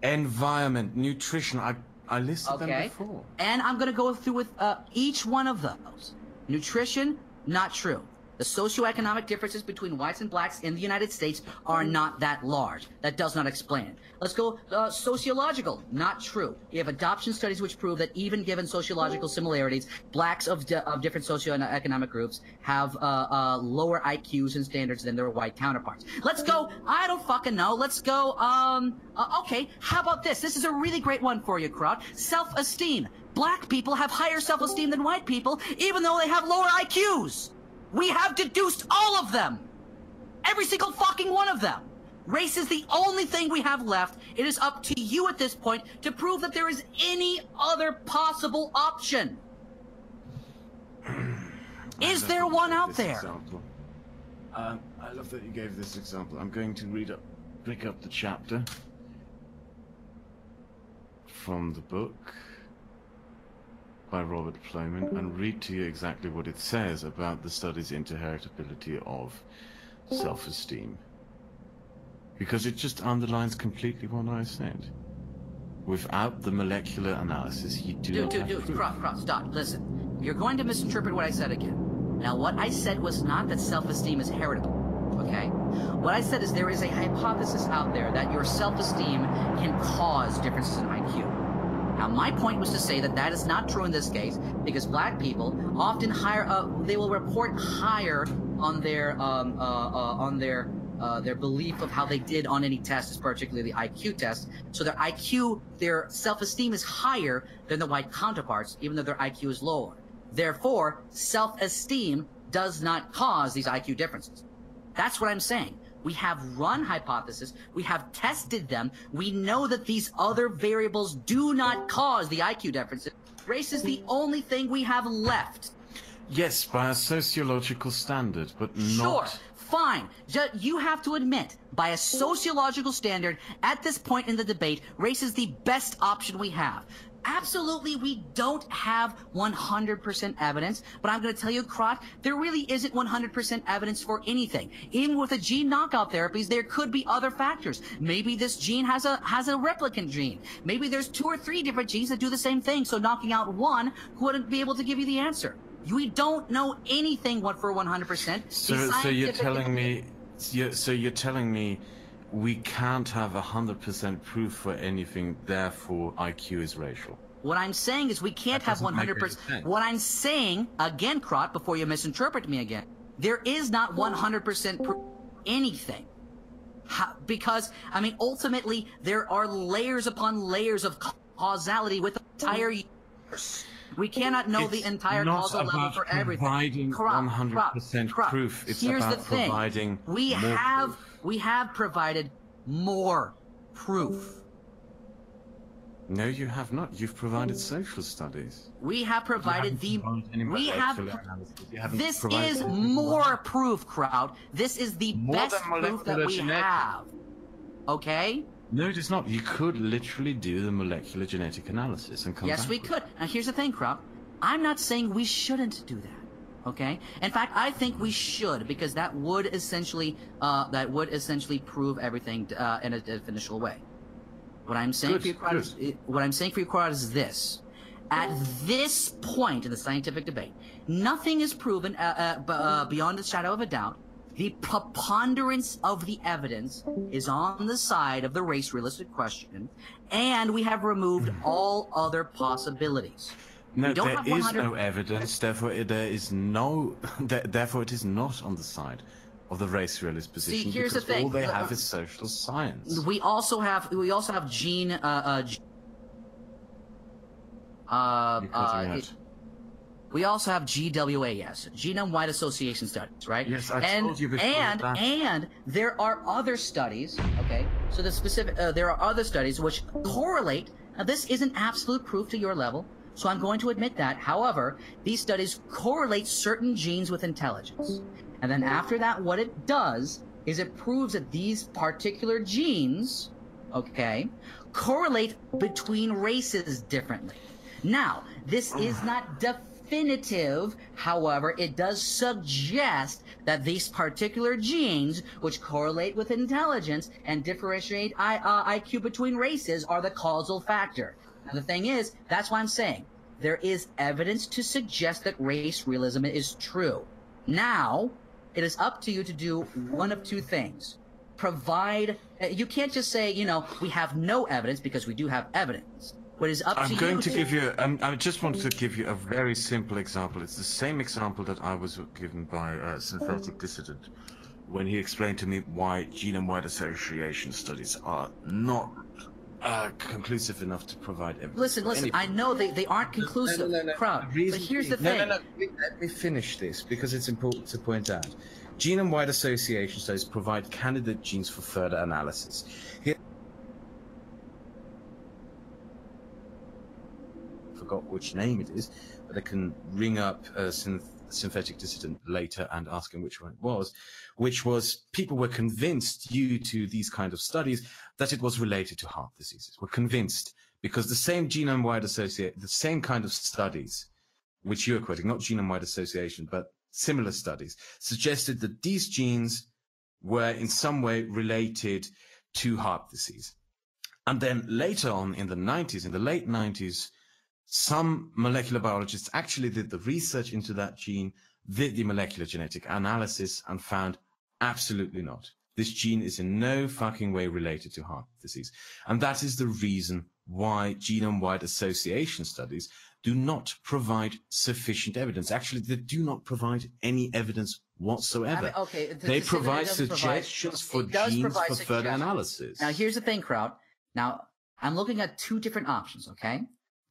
Environment, nutrition. I listed them before. And I'm going to go through with each one of those. Nutrition, not true. The socioeconomic differences between whites and blacks in the United States are not that large. That does not explain it. Let's go sociological. Not true. We have adoption studies which prove that even given sociological similarities, blacks of different socioeconomic groups have lower IQs and standards than their white counterparts. Let's go, I don't fucking know. Let's go, okay, how about this? This is a really great one for you, Kraut. Self-esteem. Black people have higher self-esteem than white people, even though they have lower IQs. We have deduced all of them. Every single fucking one of them. Race is the only thing we have left. It is up to you at this point to prove that there is any other possible option. Is there one out there? I love that you gave this example. I'm going to pick up the chapter from the book by Robert Plomin and read to you exactly what it says about the study's into heritability of self-esteem. Because it just underlines completely what I said. Without the molecular analysis, you do not have proof. Kraut, stop. Listen. You're going to misinterpret what I said again. Now, what I said was not that self-esteem is heritable, okay? What I said is there is a hypothesis out there that your self-esteem can cause differences in IQ. Now, my point was to say that that is not true in this case, because black people often they will report higher on their belief of how they did on any test, particularly the IQ test. So their IQ, their self-esteem is higher than the white counterparts, even though their IQ is lower. Therefore, self-esteem does not cause these IQ differences. That's what I'm saying. We have run hypotheses, we have tested them, we know that these other variables do not cause the IQ differences. Race is the only thing we have left. Yes, by a sociological standard, but not... Sure, fine. You have to admit, by a sociological standard, at this point in the debate, race is the best option we have. Absolutely, we don't have 100% evidence, but I'm going to tell you, Kraut, there really isn't 100% evidence for anything. Even with the gene knockout therapies, there could be other factors. Maybe this gene has a replicant gene. Maybe there's 2 or 3 different genes that do the same thing, so knocking out one wouldn't be able to give you the answer. We don't know anything for 100%. So you're telling me, you're telling me we can't have 100% proof for anything, therefore IQ is racial. What I'm saying is we can't have 100%. What I'm saying, again, Kraut, before you misinterpret me again, there is not 100% proof anything. Because, I mean, ultimately, there are layers upon layers of causality with the entire universe. We cannot know the entire causal level for everything. Providing 100% proof. It's Here's about the thing. providing We have provided more proof. No, you have not. You've provided social studies. We have provided this is more proof, Kraut. This is the best proof that we have. Okay? No, it is not. You could literally do the molecular genetic analysis and come back. Yes, we could. Now, here's the thing, Kraut. I'm not saying we shouldn't do that. Okay? In fact, I think we should, because that would essentially prove everything in a definitional way. What I'm saying for you, Kraut, is this: at this point in the scientific debate, nothing is proven beyond the shadow of a doubt. The preponderance of the evidence is on the side of the race realistic question, and we have removed all other possibilities. No, there is no evidence. Therefore, therefore, it is not on the side of the race realist position. See, here's the thing. All they have is social science. We also have gene we also have GWAS, genome-wide association studies, right? Yes, I told you before and there are other studies, okay? So there are other studies which correlate. Now, this isn't absolute proof to your level, so I'm going to admit that. However, these studies correlate certain genes with intelligence. And then after that, what it does is it proves that these particular genes, okay, correlate between races differently. Now, this is not definitive, however, it does suggest that these particular genes, which correlate with intelligence and differentiate IQ between races, are the causal factor. Now, the thing is, that's why I'm saying there is evidence to suggest that race realism is true. Now, it is up to you to do one of two things. Provide, you can't just say, you know, we have no evidence, because we do have evidence. What is up to you? I'm going to give you, I just want to give you a very simple example. It's the same example that I was given by a synthetic dissident when he explained to me why genome-wide association studies are not conclusive enough to provide evidence. Listen, I know they aren't conclusive, Kraut, but here's the thing. No, let me finish this, because it's important to point out. Genome-wide association studies provide candidate genes for further analysis. Here, I forgot which name it is, but I can ring up a synthetic dissident later and ask him which one it was, which was people were convinced due to these kind of studies that it was related to heart diseases. Were convinced because the same genome-wide association, the same kind of studies, which you're quoting, not genome-wide association, but similar studies, suggested that these genes were in some way related to heart disease. And then later on in the 90s, in the late 90s, some molecular biologists actually did the research into that gene, did the molecular genetic analysis, and found absolutely not. This gene is in no fucking way related to heart disease. And that is the reason why genome-wide association studies do not provide sufficient evidence. Actually, they do not provide any evidence whatsoever. I mean, okay, they provide suggestions for genes for further analysis. Now, here's the thing, Kraut. Now, I'm looking at two different options, okay?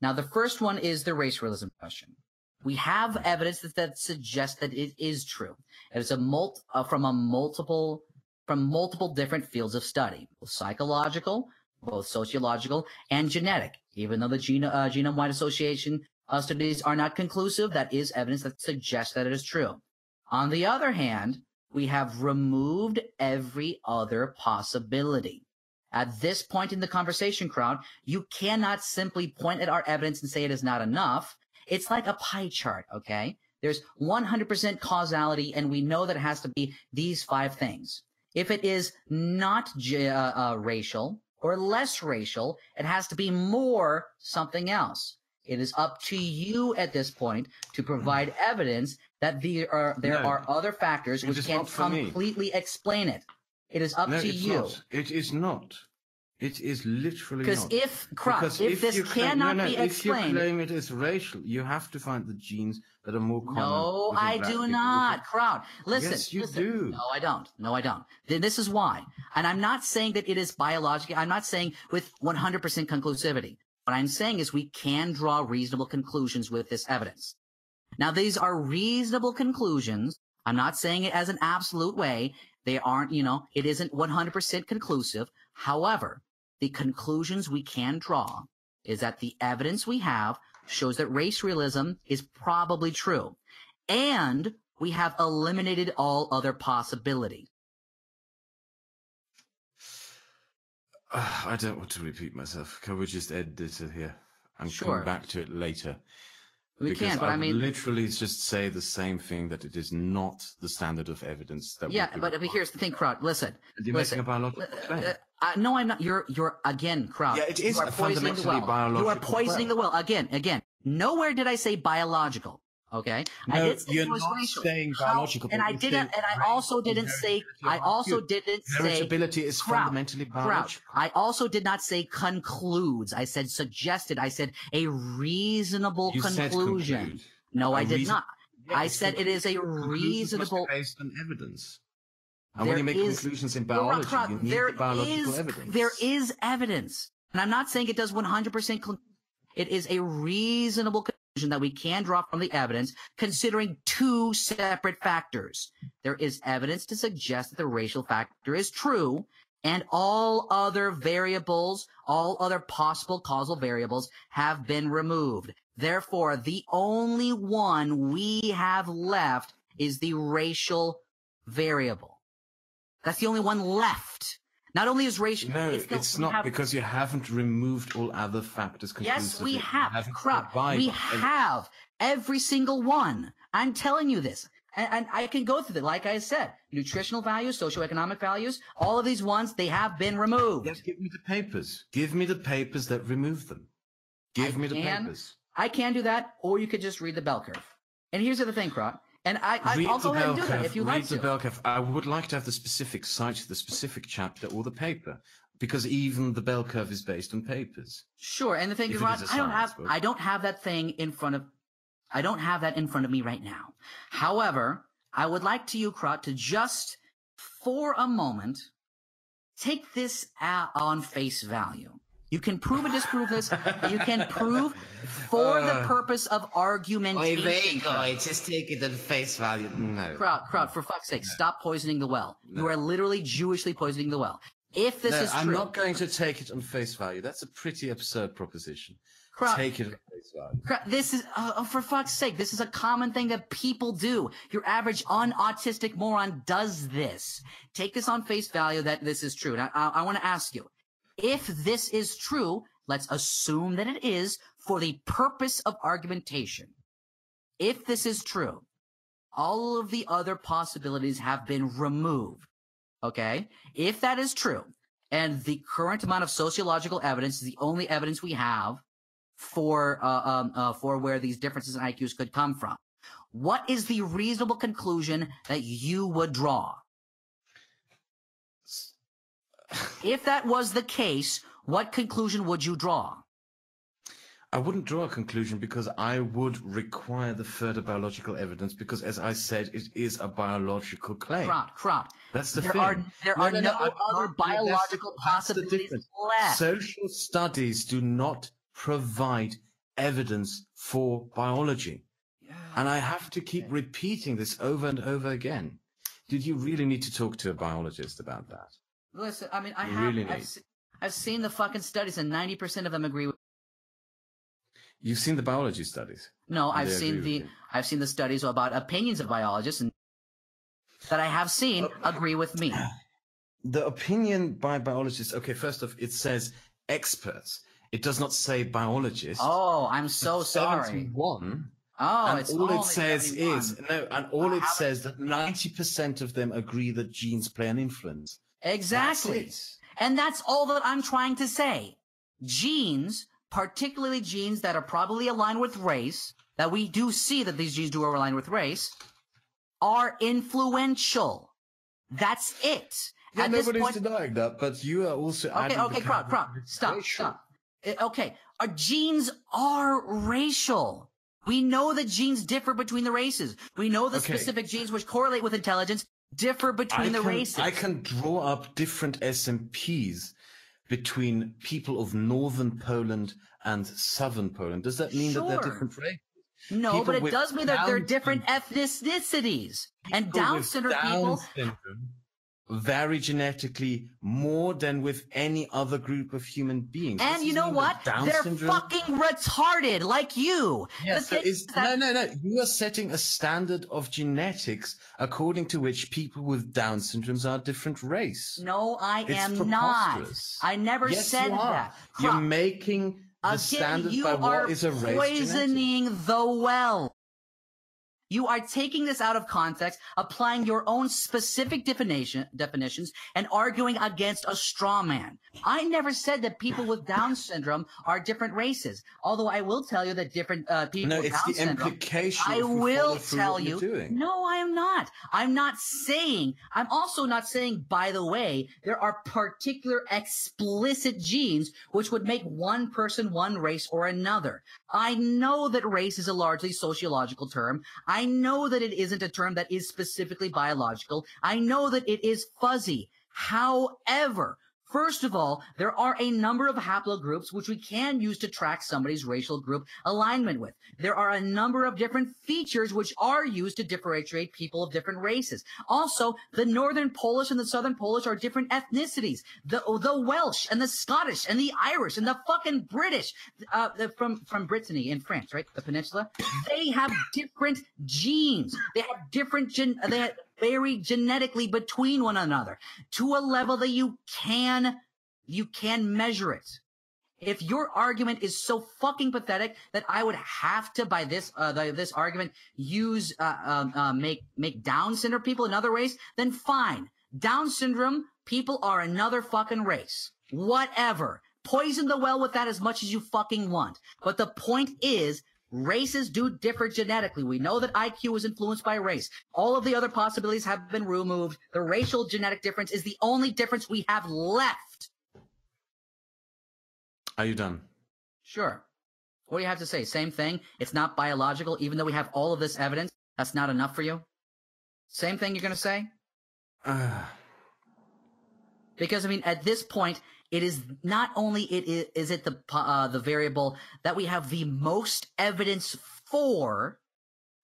Now, the first one is the race realism question. We have evidence that suggests that it is true. It is from multiple different fields of study, both psychological, both sociological, and genetic. Even though the genome-wide association studies are not conclusive, that is evidence that suggests that it is true. On the other hand, we have removed every other possibility. At this point in the conversation, Kraut, you cannot simply point at our evidence and say it is not enough. It's like a pie chart, okay? There's 100% causality, and we know that it has to be these 5 things. If it is not racial or less racial, it has to be more something else. It is up to you at this point to provide evidence that there are other factors which can completely explain it. It is up to you. Not. It is not. It is literally not. Because if this cannot be explained, if you claim it is racial, you have to find the genes that are more common. No, I do not, Kraut. Listen. Yes, you do. No, I don't. No, I don't. This is why. And I'm not saying that it is biological. I'm not saying with 100% conclusivity. What I'm saying is we can draw reasonable conclusions with this evidence. Now, these are reasonable conclusions. I'm not saying it as an absolute way. They aren't, it isn't 100% conclusive. However, the conclusions we can draw is that the evidence we have shows that race realism is probably true. And we have eliminated all other possibilities. I don't want to repeat myself. Can we just end this here and come back to it later? We can, but I mean, literally just say the same thing, that it is not the standard of evidence that. Yeah, but here's the thing, Kraut. Listen. You're making a biological claim. No, I'm not. You're again, Kraut. Yeah, it is a fundamentally biological. You are poisoning the well. Again. Nowhere did I say biological. Okay. No, I did say you're it was not racial. saying biological. And I didn't. And I also didn't say. I also didn't say. Heritability is fundamentally biological. I also did not say concludes. I said suggested. I said a reasonable conclusion. No, I did not. Yeah, I said it is a reasonable. Based on evidence. And when you make conclusions in biology, you need the biological evidence. There is evidence. And I'm not saying it does 100%. It is a reasonable conclusion that we can draw from the evidence, considering 2 separate factors. There is evidence to suggest that the racial factor is true, and all other variables, all other possible causal variables have been removed. Therefore, the only one we have left is the racial variable. That's the only one left. Not only is racial... No, it's not, because you haven't removed all other factors conclusively. Yes, we have. Crap. We have. Every single one. I'm telling you this. And I can go through them. Like I said, nutritional values, socioeconomic values, all of these ones, they have been removed. Yes, give me the papers. Give me the papers that remove them. Give me the papers. I can do that, or you could just read the bell curve. And here's the other thing, Kraut. And I'll go ahead and do that if you like to. Read the bell curve. I would like to have the specific site, the specific chapter, or the paper, because even the bell curve is based on papers. Sure, and the thing is, Rod, I don't have that thing in front of, I don't have that in front of me right now. However, I would like to you, Kraut, to just for a moment take this on face value. You can prove or disprove this. You can prove for the purpose of argumentation. Wait, guys, just take it at face value. No. Kraut, for fuck's sake, stop poisoning the well. No. You are literally Jewishly poisoning the well. If this is true... I'm not going to take it on face value. That's a pretty absurd proposition. Kraut, take it on face value. Kraut, this is, for fuck's sake, this is a common thing that people do. Your average unautistic moron does this. Take this on face value that this is true. Now, I want to ask you, if this is true, let's assume that it is for the purpose of argumentation. If this is true, all of the other possibilities have been removed. Okay? If that is true, and the current amount of sociological evidence is the only evidence we have for where these differences in IQs could come from, what is the reasonable conclusion that you would draw? If that was the case, what conclusion would you draw? I wouldn't draw a conclusion because I would require the further biological evidence because, as I said, it is a biological claim. Kraut. That's the thing. There are no other biological possibilities left. Social studies do not provide evidence for biology. Yeah. And I have to keep repeating this over and over again. Did you really need to talk to a biologist about that? Listen, I mean, I've seen the fucking studies, and 90% of them agree with. You've seen the biology studies? No, I've seen the studies about opinions of biologists, and that I have seen agree with me. The opinion by biologists. Okay, first off, it says experts. It does not say biologists. Oh, I'm so sorry. 71. Oh, and it's all only it says 71. is no, and all it says that 90% of them agree that genes play an influence. Exactly. And that's all that I'm trying to say. Genes, particularly genes that are probably aligned with race, that we do see that these genes do align with race, are influential. That's it. Yeah, nobody's denying that, but you are also adding Okay, Kraut, stop. Okay, our genes are racial. We know that genes differ between the races. We know the specific genes which correlate with intelligence differ between the races. I can draw up different SMPs between people of northern Poland and southern Poland. Does that mean that they're different races? No, people but it does mean that they're different ethnicities. And Down syndrome people vary genetically more than with any other group of human beings. And you know what? They're fucking retarded, like you. Yes, no. You are setting a standard of genetics according to which people with Down syndromes are a different race. No, I am not. I never said that. You're making the standard by what is a race. You are poisoning the well. You are taking this out of context, applying your own specific definitions, and arguing against a straw man. I never said that people with Down syndrome are different races. Although I will tell you that different people with Down syndrome. No, it's the implication. I will tell you. No, I am not. I'm also not saying, by the way, there are particular explicit genes which would make one person one race or another. I know that race is a largely sociological term. I know that it isn't a term that is specifically biological. I know that it is fuzzy. However, first of all, there are a number of haplogroups which we can use to track somebody's racial group alignment with. There are a number of different features which are used to differentiate people of different races. Also, the Northern Polish and the Southern Polish are different ethnicities. The Welsh and the Scottish and the Irish and the fucking British, from Brittany in France, right? The peninsula. They have different genes. They have different they vary genetically between one another to a level that you can measure it. If your argument is so fucking pathetic that I would have to, by this argument, use make Down syndrome people another race, then fine. Down syndrome people are another fucking race. Whatever. Poison the well with that as much as you fucking want. But the point is, Races do differ genetically. We know that IQ is influenced by race. All of the other possibilities have been removed. The racial genetic difference is the only difference we have left. Are you done? Sure. What do you have to say? Same thing? It's not biological, even though we have all of this evidence? That's not enough for you? Same thing you're going to say? Because, I mean, at this point, it is not only is it the variable that we have the most evidence for,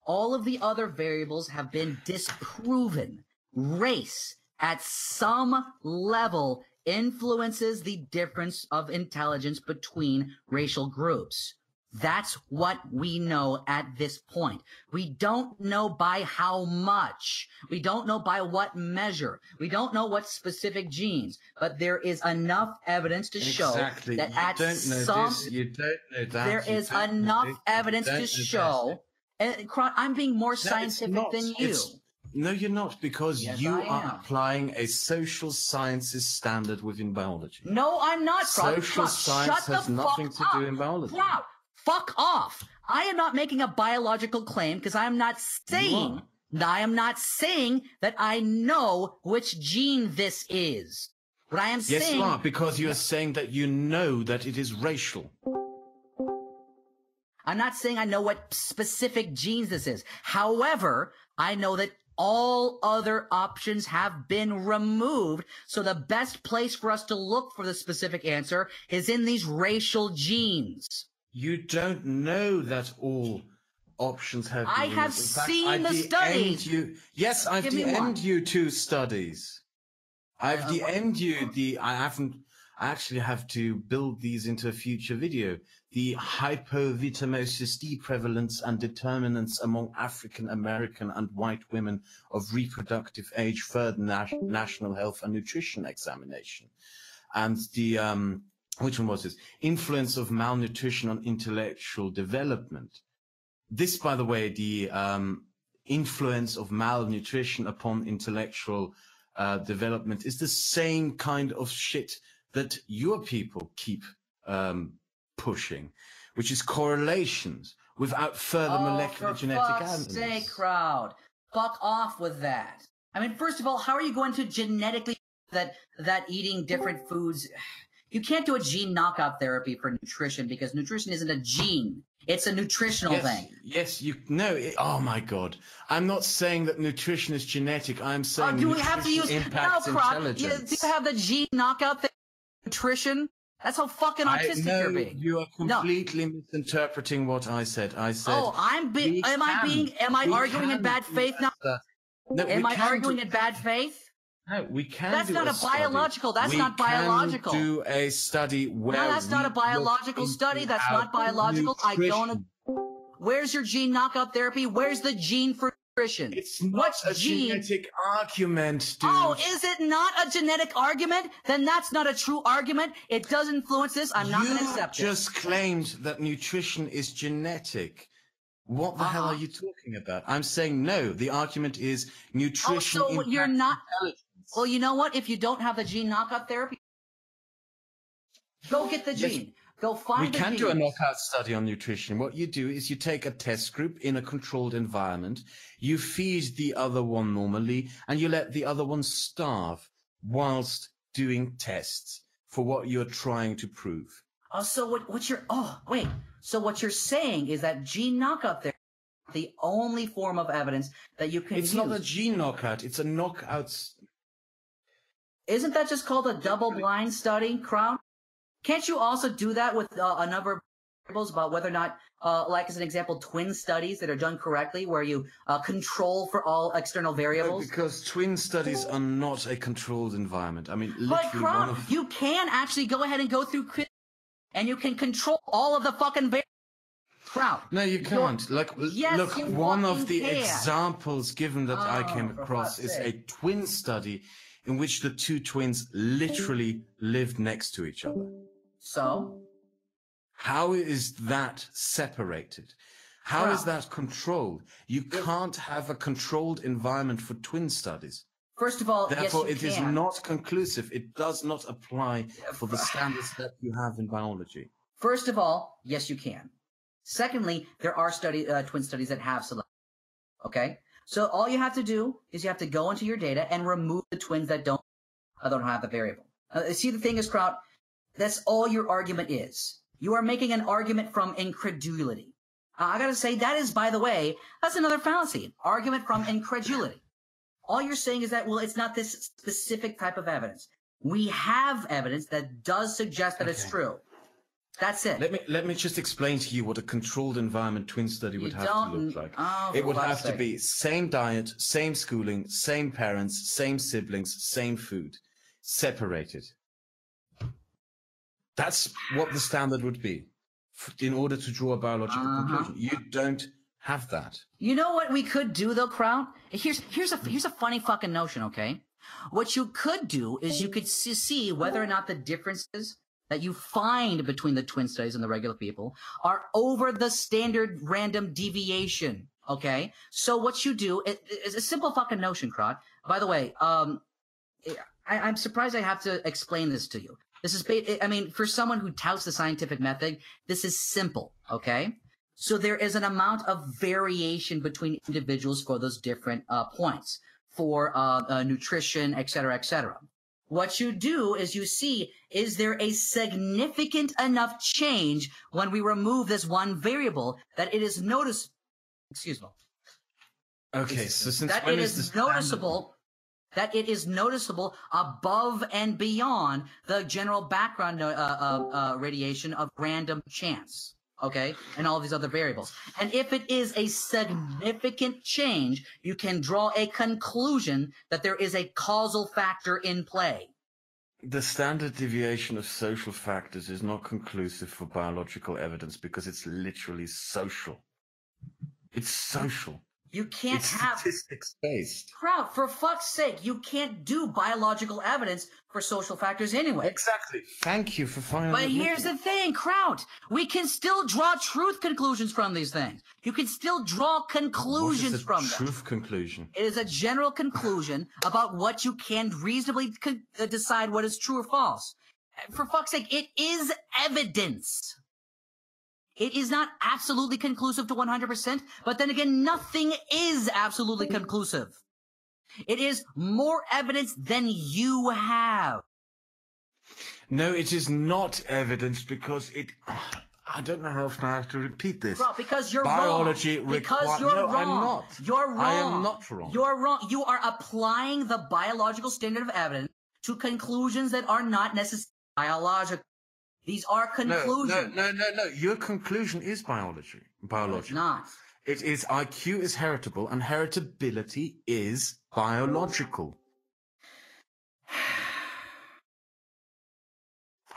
all of the other variables have been disproven. Race, at some level, influences the difference of intelligence between racial groups. That's what we know at this point. We don't know by how much. We don't know by what measure. We don't know what specific genes. But there is enough evidence to show that you at don't know some... this, you don't know that. There is enough evidence to show... I'm being more scientific than you. No, you're not, because Yes, you I are am. applying a social sciences standard within biology. No, I'm not, Kraut. Social Kraut, science shut the has nothing fuck to do up. in biology. Kraut, fuck off. I am not making a biological claim because I am not saying that I know which gene this is. What I am Yes, saying... you are, because you are saying that you know that it is racial. I'm not saying I know what specific genes this is. However, I know that all other options have been removed, so the best place for us to look for the specific answer is in these racial genes. You don't know that all options have been I removed. have In fact, seen I the DM'd studies. you. Yes, I've Give me one. DM'd you 2 studies. I've DM'd you I actually have to build these into a future video. The hypovitamosis D prevalence and determinants among African American and white women of reproductive age, third National Health and Nutrition Examination. And the, which one was this? Influence of malnutrition on intellectual development. This, by the way, the influence of malnutrition upon intellectual development is the same kind of shit that your people keep pushing, which is correlations without further molecular genetic evidence. For fuck's sake, Kraut. Fuck off with that. I mean, first of all, how are you going to genetically that eating different foods... You can't do a gene knockout therapy for nutrition because nutrition isn't a gene. It's a nutritional thing. Yes, oh my God. I'm not saying that nutrition is genetic. I'm saying do we have to use impacts intelligence. Do you have the gene knockout thing? Nutrition? That's how fucking autistic you're being. You are completely misinterpreting what I said. I said. Oh, am I arguing in bad faith now? No, am I arguing in bad faith? No, we can. That's not a biological. That's not biological. We can do a study where. No, that's not a biological study. That's not biological. Nutrition. I don't. Where's your gene knockout therapy? Where's the gene for nutrition? It's not a genetic argument, dude. Oh, is it not a genetic argument? Then that's not a true argument. It does influence this. I'm not going to accept it. You just claimed that nutrition is genetic. What the hell are you talking about? I'm saying no. The argument is nutrition. Oh, so you're not. Well, you know what? If you don't have the gene knockout therapy, go get the gene. Go find the gene. We can do a knockout study on nutrition. What you do is you take a test group in a controlled environment, you feed the other one normally, and you let the other one starve whilst doing tests for what you're trying to prove. Oh, so So what you're saying is that gene knockout therapy is the only form of evidence that you can use. It's not a gene knockout. It's a knockout. Isn't that just called a double-blind study, Kraut? Can't you also do that with a number of variables about whether or not, like as an example, twin studies that are done correctly, where you control for all external variables? No, because twin studies are not a controlled environment. I mean, But literally Kraut, you can actually go ahead and go through and you can control all of the fucking variables. Kraut. No, you can't. Yes, look, you one of fucking the can. examples given that I came across is a twin study in which the 2 twins literally lived next to each other. So? How is that separated? How is that controlled? You can't have a controlled environment for twin studies. First of all, therefore, yes, it is not conclusive. It does not apply for the standards that you have in biology. First of all, yes, you can. Secondly, there are twin studies that have selected. Okay? So all you have to do is you have to go into your data and remove the twins that don't have the variable. See, the thing is, Kraut, that's all your argument is. You are making an argument from incredulity. I gotta say, that is, by the way, that's another fallacy. Argument from incredulity. All you're saying is that, well, it's not this specific type of evidence. We have evidence that does suggest that it's true. That's it. Let me just explain to you what a controlled environment twin study would have to look like. It would have to be same diet, same schooling, same parents, same siblings, same food, separated. That's what the standard would be in order to draw a biological conclusion. You don't have that. You know what we could do, though, Kraut? Here's a funny fucking notion, okay? What you could do is you could see whether or not the differences that you find between the twin studies and the regular people are over the standard random deviation, okay? So what you do is a simple fucking notion, Kraut. By the way, I'm surprised I have to explain this to you. This is, I mean, for someone who touts the scientific method, this is simple, okay? So there is an amount of variation between individuals for those different points, for nutrition, et cetera, et cetera. What you do is you see, is there a significant enough change when we remove this one variable that it is noticeable? Excuse me. Okay, so since that when it is is noticeable, that it is noticeable above and beyond the general background radiation of random chance. Okay, and all of these other variables. And if it is a significant change, you can draw a conclusion that there is a causal factor in play. The standard deviation of social factors is not conclusive for biological evidence because it's literally social. It's social. You can't it's have statistics-based. Kraut, for fuck's sake, you can't do biological evidence for social factors anyway. Exactly. Thank you for finding. But here's the thing, Kraut. We can still draw truth conclusions from these things. You can still draw conclusions from them. What is a truth conclusion? It is a general conclusion about what you can reasonably decide what is true or false. For fuck's sake, it is evidence. It is not absolutely conclusive to 100%, but then again, nothing is absolutely conclusive. It is more evidence than you have. No, it is not evidence because it... I don't know how often I have to repeat this. Bro, because you're Biology wrong. Because you're no, wrong. I'm not. You're wrong. I am not wrong. You're wrong. You are applying the biological standard of evidence to conclusions that are not necessarily biological. These are conclusions. No. Your conclusion is biology. No, it's not. It is IQ is heritable and heritability is biological.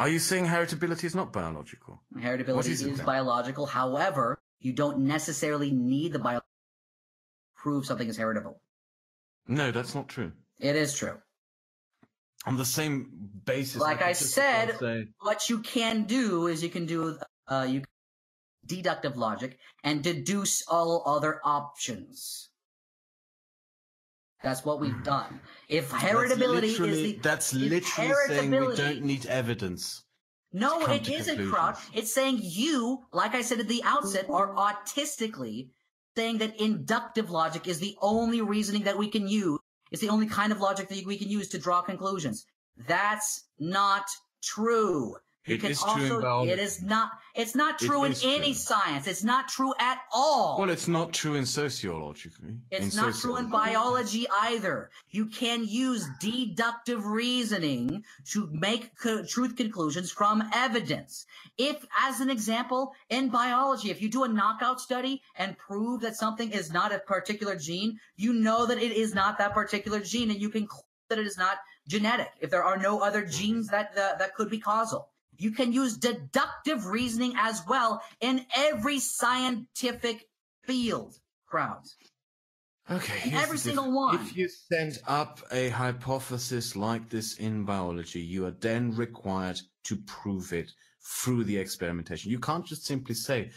Are you saying heritability is not biological? Heritability is biological. However, you don't necessarily need the biology to prove something is heritable. No, that's not true. It is true. On the same basis, like I said, what you can do is you can do deductive logic and deduce all other options. That's what we've done. If heritability that's literally saying we don't need evidence. No, it isn't, Kraut. It's saying you, like I said at the outset, are autistically saying that inductive logic is the only reasoning that we can use. It's the only kind of logic that we can use to draw conclusions. That's not true. It is true in biology. It is not. It's not true in any science. It's not true at all. Well, it's not true in sociology. It's not true in biology either. You can use deductive reasoning to make truth conclusions from evidence. If, as an example, in biology, if you do a knockout study and prove that something is not a particular gene, you know that it is not that particular gene, and you can conclude that it is not genetic. If there are no other genes that could be causal. You can use deductive reasoning as well in every scientific field, Kraut. Okay. Every single one. If you send up a hypothesis like this in biology, you are then required to prove it through the experimentation. You can't just simply say,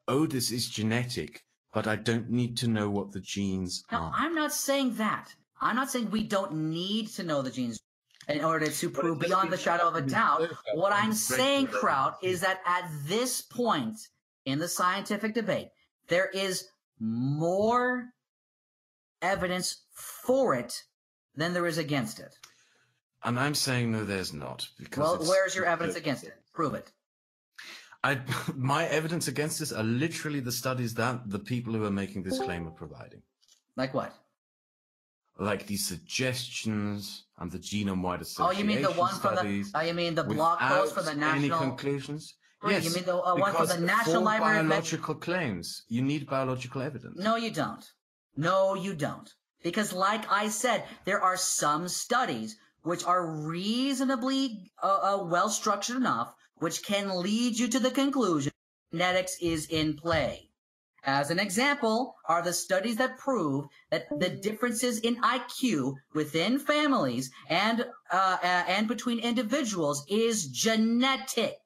oh, this is genetic, but I don't need to know what the genes are. No, I'm not saying that. I'm not saying we don't need to know the genes in order to prove beyond the shadow of a doubt. What I'm saying, Kraut, is that at this point, in the scientific debate, there is more evidence for it than there is against it. And I'm saying no, there's not. Because Well, where's your evidence against it? Prove it. My evidence against this are literally the studies that the people who are making this claim are providing. Like what? Like the suggestions and the genome-wide Oh, association you mean the one from the? studies Oh, you mean the blog post from the without any National? conclusions? Right, Yes, you mean the one from because the National for Library of biological claims, you need biological evidence. No, you don't. No, you don't. Because like I said, there are some studies which are reasonably well-structured enough, which can lead you to the conclusion genetics is in play. As an example are the studies that prove that the differences in IQ within families and between individuals is genetic.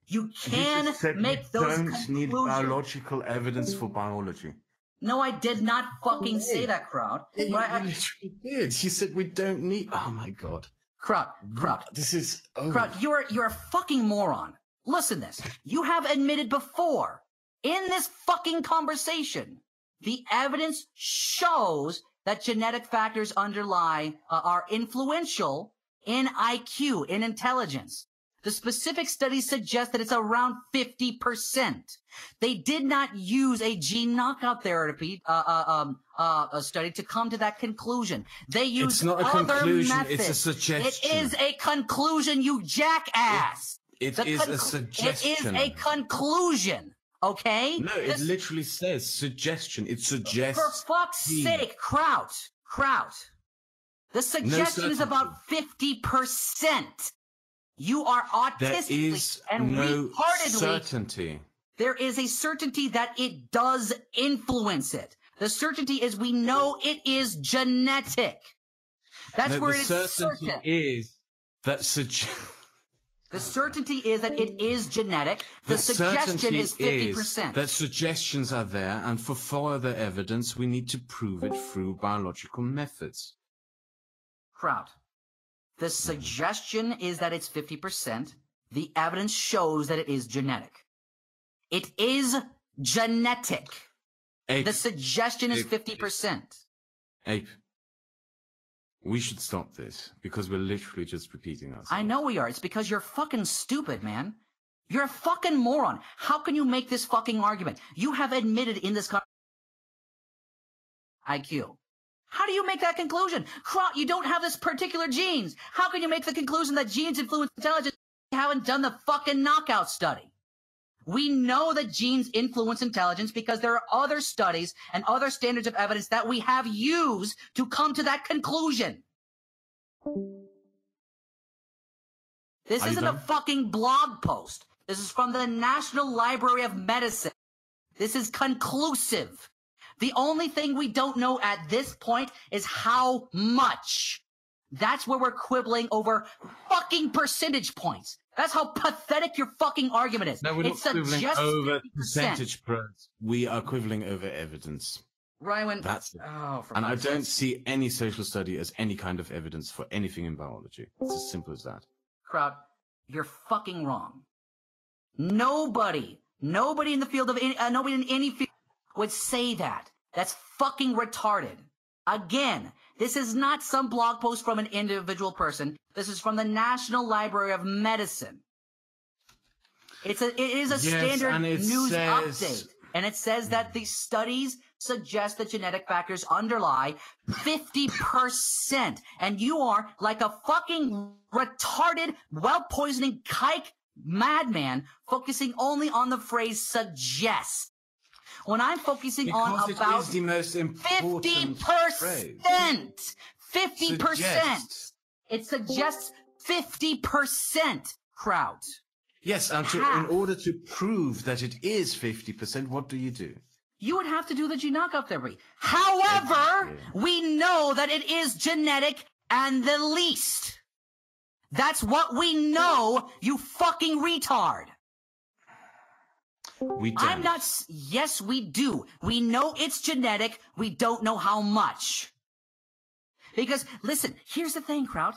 You can make those conclusions. Don't need biological evidence for biology. No, I did not fucking say that, Kraut. Yeah, you literally did. She said we don't need. Oh my god, Kraut. This is. Oh. Kraut, you're a fucking moron. Listen, this. You have admitted before in this fucking conversation, the evidence shows that genetic factors underlie are influential in IQ, in intelligence. The specific studies suggest that it's around 50%. They did not use a gene knockout therapy a study to come to that conclusion. They used It's not a other conclusion. methods. It's a suggestion. It is a conclusion, you jackass. It is a suggestion. It is a conclusion. Okay? No, it literally says suggestion. It suggests. For fuck's sake, Kraut. The suggestion is about 50%. You are autistically and retardedly. Certainty. There is a certainty that it does influence it. The certainty is we know it is genetic. That's where it is certain. The certainty is that it is genetic. The suggestion is 50%. That suggestions are there, and for further evidence, we need to prove it through biological methods. Kraut. The suggestion is that it's 50%. The evidence shows that it is genetic. It is genetic. The suggestion is 50%. Ape, we should stop this because we're literally just repeating ourselves. I know we are. It's because you're fucking stupid, man. You're a fucking moron. How can you make this fucking argument? You have admitted in this IQ. How do you make that conclusion? Kraut, you don't have this particular genes. How can you make the conclusion that genes influence intelligence? You haven't done the fucking knockout study. We know that genes influence intelligence because there are other studies and other standards of evidence that we have used to come to that conclusion. This isn't a fucking blog post. This is from the National Library of Medicine. This is conclusive. The only thing we don't know at this point is how much. That's where we're quibbling over fucking percentage points. That's how pathetic your fucking argument is. No, we're not quibbling over percentage points. We are quibbling over evidence. Ryan, that's it. Oh, and I don't see any social study as any kind of evidence for anything in biology. It's as simple as that. Kraut, you're fucking wrong. Nobody in the field of nobody in any field would say that. That's fucking retarded. Again, this is not some blog post from an individual person. This is from the National Library of Medicine. It is a standard news update. And it says that the studies suggest that genetic factors underlie 50%. And you are like a fucking retarded, well-poisoning kike madman focusing only on the phrase suggest. When I'm focusing on about 50%, 50%. It suggests 50%, Kraut. Yes, and in order to prove that it is 50%, what do? You would have to do the gene knockout therapy. However, we know that it is genetic and the least. That's what we know, you fucking retard. We don't. Yes, we do. We know it's genetic. We don't know how much. Because, listen, here's the thing, Kraut.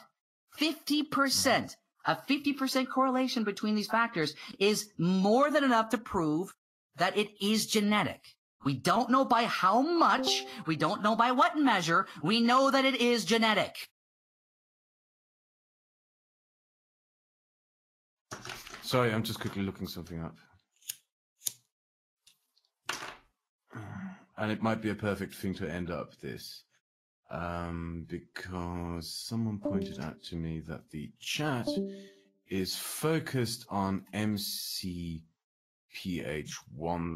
50%, a 50% correlation between these factors is more than enough to prove that it is genetic. We don't know by how much, we don't know by what measure, we know that it is genetic. Sorry, I'm just quickly looking something up. And it might be a perfect thing to end up this. Because someone pointed out to me that the chat is focused on MCPH1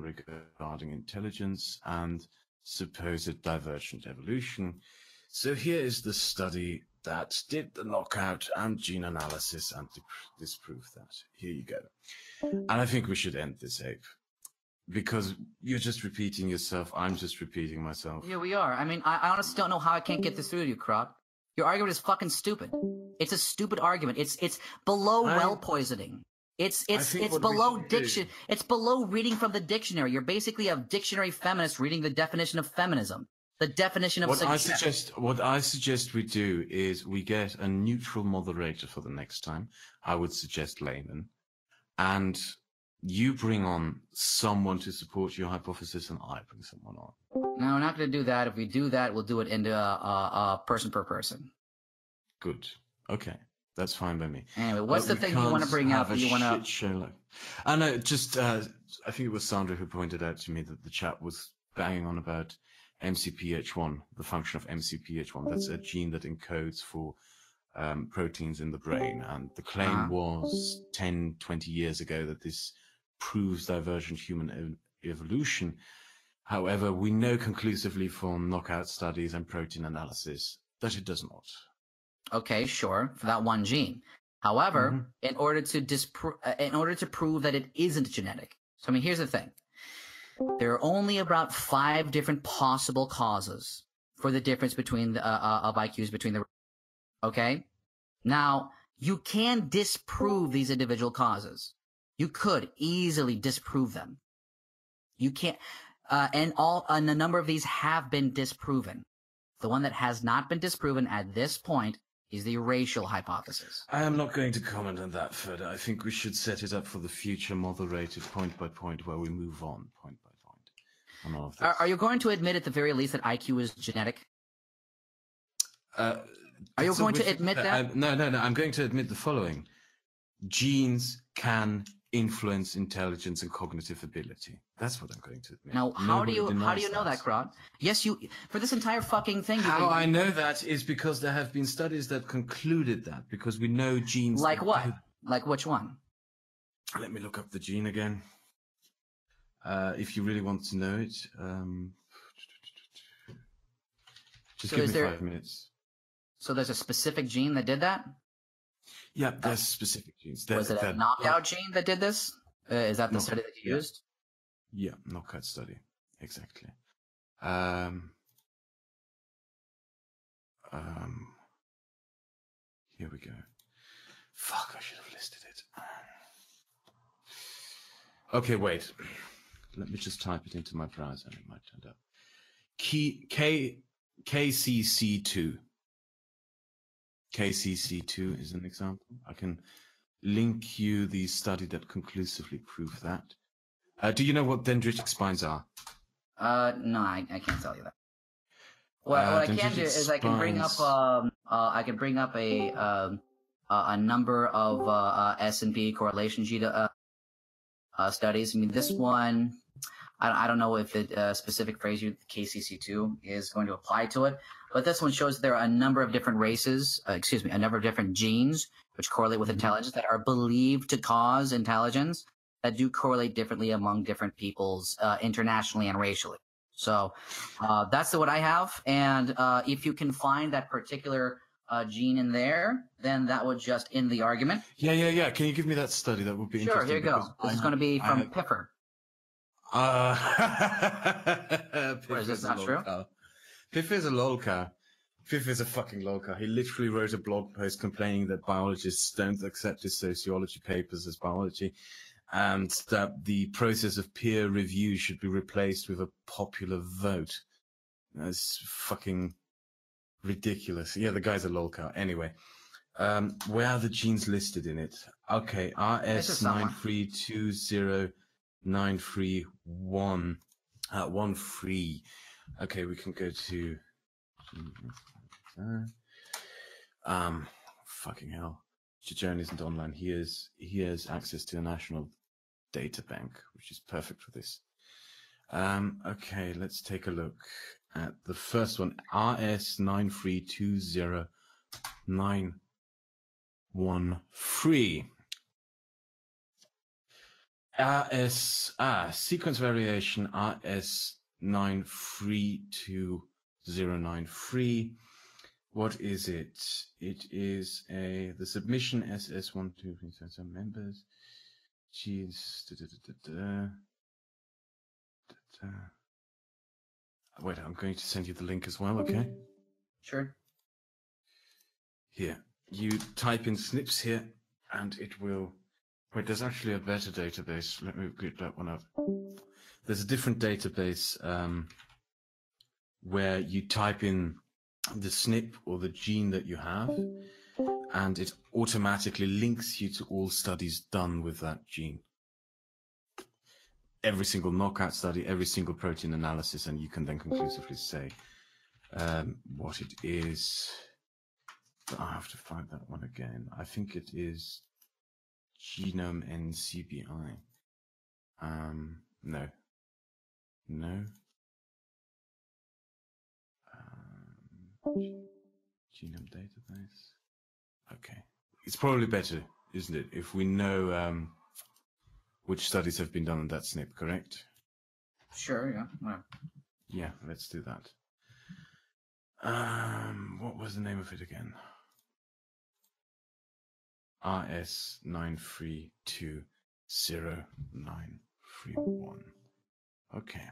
regarding intelligence and supposed divergent evolution. So here is the study that did the knockout and gene analysis and disproved that. Here you go. And I think we should end this, Ape. Because you're just repeating yourself. I'm just repeating myself. Yeah, we are. I mean, I honestly don't know how I can't get this through to you, Kraut. Your argument is fucking stupid. It's a stupid argument. It's below well poisoning. It's below diction. It's below reading from the dictionary. You're basically a dictionary feminist reading the definition of feminism. The definition of what I suggest we do is we get a neutral moderator for the next time. I would suggest layman. And you bring on someone to support your hypothesis, and I bring someone on. No, we're not going to do that. If we do that, we'll do it into person per person. Good. Okay. That's fine by me. Anyway, what's the thing you want to bring up? You want to show like... I know, just I think it was Sandra who pointed out to me that the chat was banging on about MCPH1, the function of MCPH1. That's a gene that encodes for proteins in the brain. And the claim was 10, 20 years ago that this proves divergent human evolution. However, we know conclusively from knockout studies and protein analysis that it does not. Okay, sure, for that one gene. However, in order to prove that it isn't genetic. So I mean, here's the thing. There are only about 5 different possible causes for the difference between the of IQs between the. Okay, now you can disprove these individual causes. You could easily disprove them. You can't, and a number of these have been disproven. The one that has not been disproven at this point is the racial hypothesis. I am not going to comment on that further. I think we should set it up for the future, moderated point by point, where we move on point by point on all of this. Are you going to admit at the very least that IQ is genetic? Are you going to admit that? No. I'm going to admit the following. Genes can influence intelligence and cognitive ability. That's what I'm going to admit. Now, how do you know that, Kraut? Yes, for this entire fucking thing. How I know that is because there have been studies that concluded that, because we know genes. Like what? Like which one? Let me look up the gene again. If you really want to know it, just give me 5 minutes. So there's a specific gene that did that? Yeah, there's specific genes. Was it a knockout gene that did this? Is that the study that you used? Yeah, knockout study. Exactly. Here we go. Fuck, I should have listed it. Okay, wait. Let me just type it into my browser and it might turn up. KCC2. KCC2 is an example. I can link you the study that conclusively proved that. Do you know what dendritic spines are? No, I can't tell you that. What I can do is I can bring up a number of S&P correlation studies. I mean, this one, I don't know if the specific phrase KCC2 is going to apply to it, but this one shows there are a number of different a number of different genes which correlate with intelligence that are believed to cause intelligence that do correlate differently among different peoples internationally and racially. So that's what I have, and if you can find that particular gene in there, then that would just end the argument. Yeah. Can you give me that study? That would be interesting. Sure, here you go. This is going to be from Piffer. What, is this not true? Piffer is a lolcow. Piffer is a fucking lolcow. He literally wrote a blog post complaining that biologists don't accept his sociology papers as biology, and that the process of peer review should be replaced with a popular vote. That's fucking ridiculous. Yeah, the guy's a lolcow. Anyway, where are the genes listed in it? Okay, RS9320 931 1 free. Okay, we can go to fucking hell. Jajon isn't online. He has access to a national data bank, which is perfect for this. Okay, let's take a look at the first one. RS9320913. Sequence variation RS93209. What is it? It is the submission SS123 members. Geez. Wait, I'm going to send you the link as well, okay? Sure. Here. You type in SNPs here, and it will... Wait, there's actually a better database. Let me get that one up. There's a different database where you type in the SNP or the gene that you have, and it automatically links you to all studies done with that gene. Every single knockout study, every single protein analysis, and you can then conclusively say what it is. But I have to find that one again. I think it is Genome NCBI. No. Genome database. Okay. It's probably better, isn't it, if we know which studies have been done on that SNP, correct? Sure, yeah. Yeah, let's do that. What was the name of it again? RS9320931. Okay.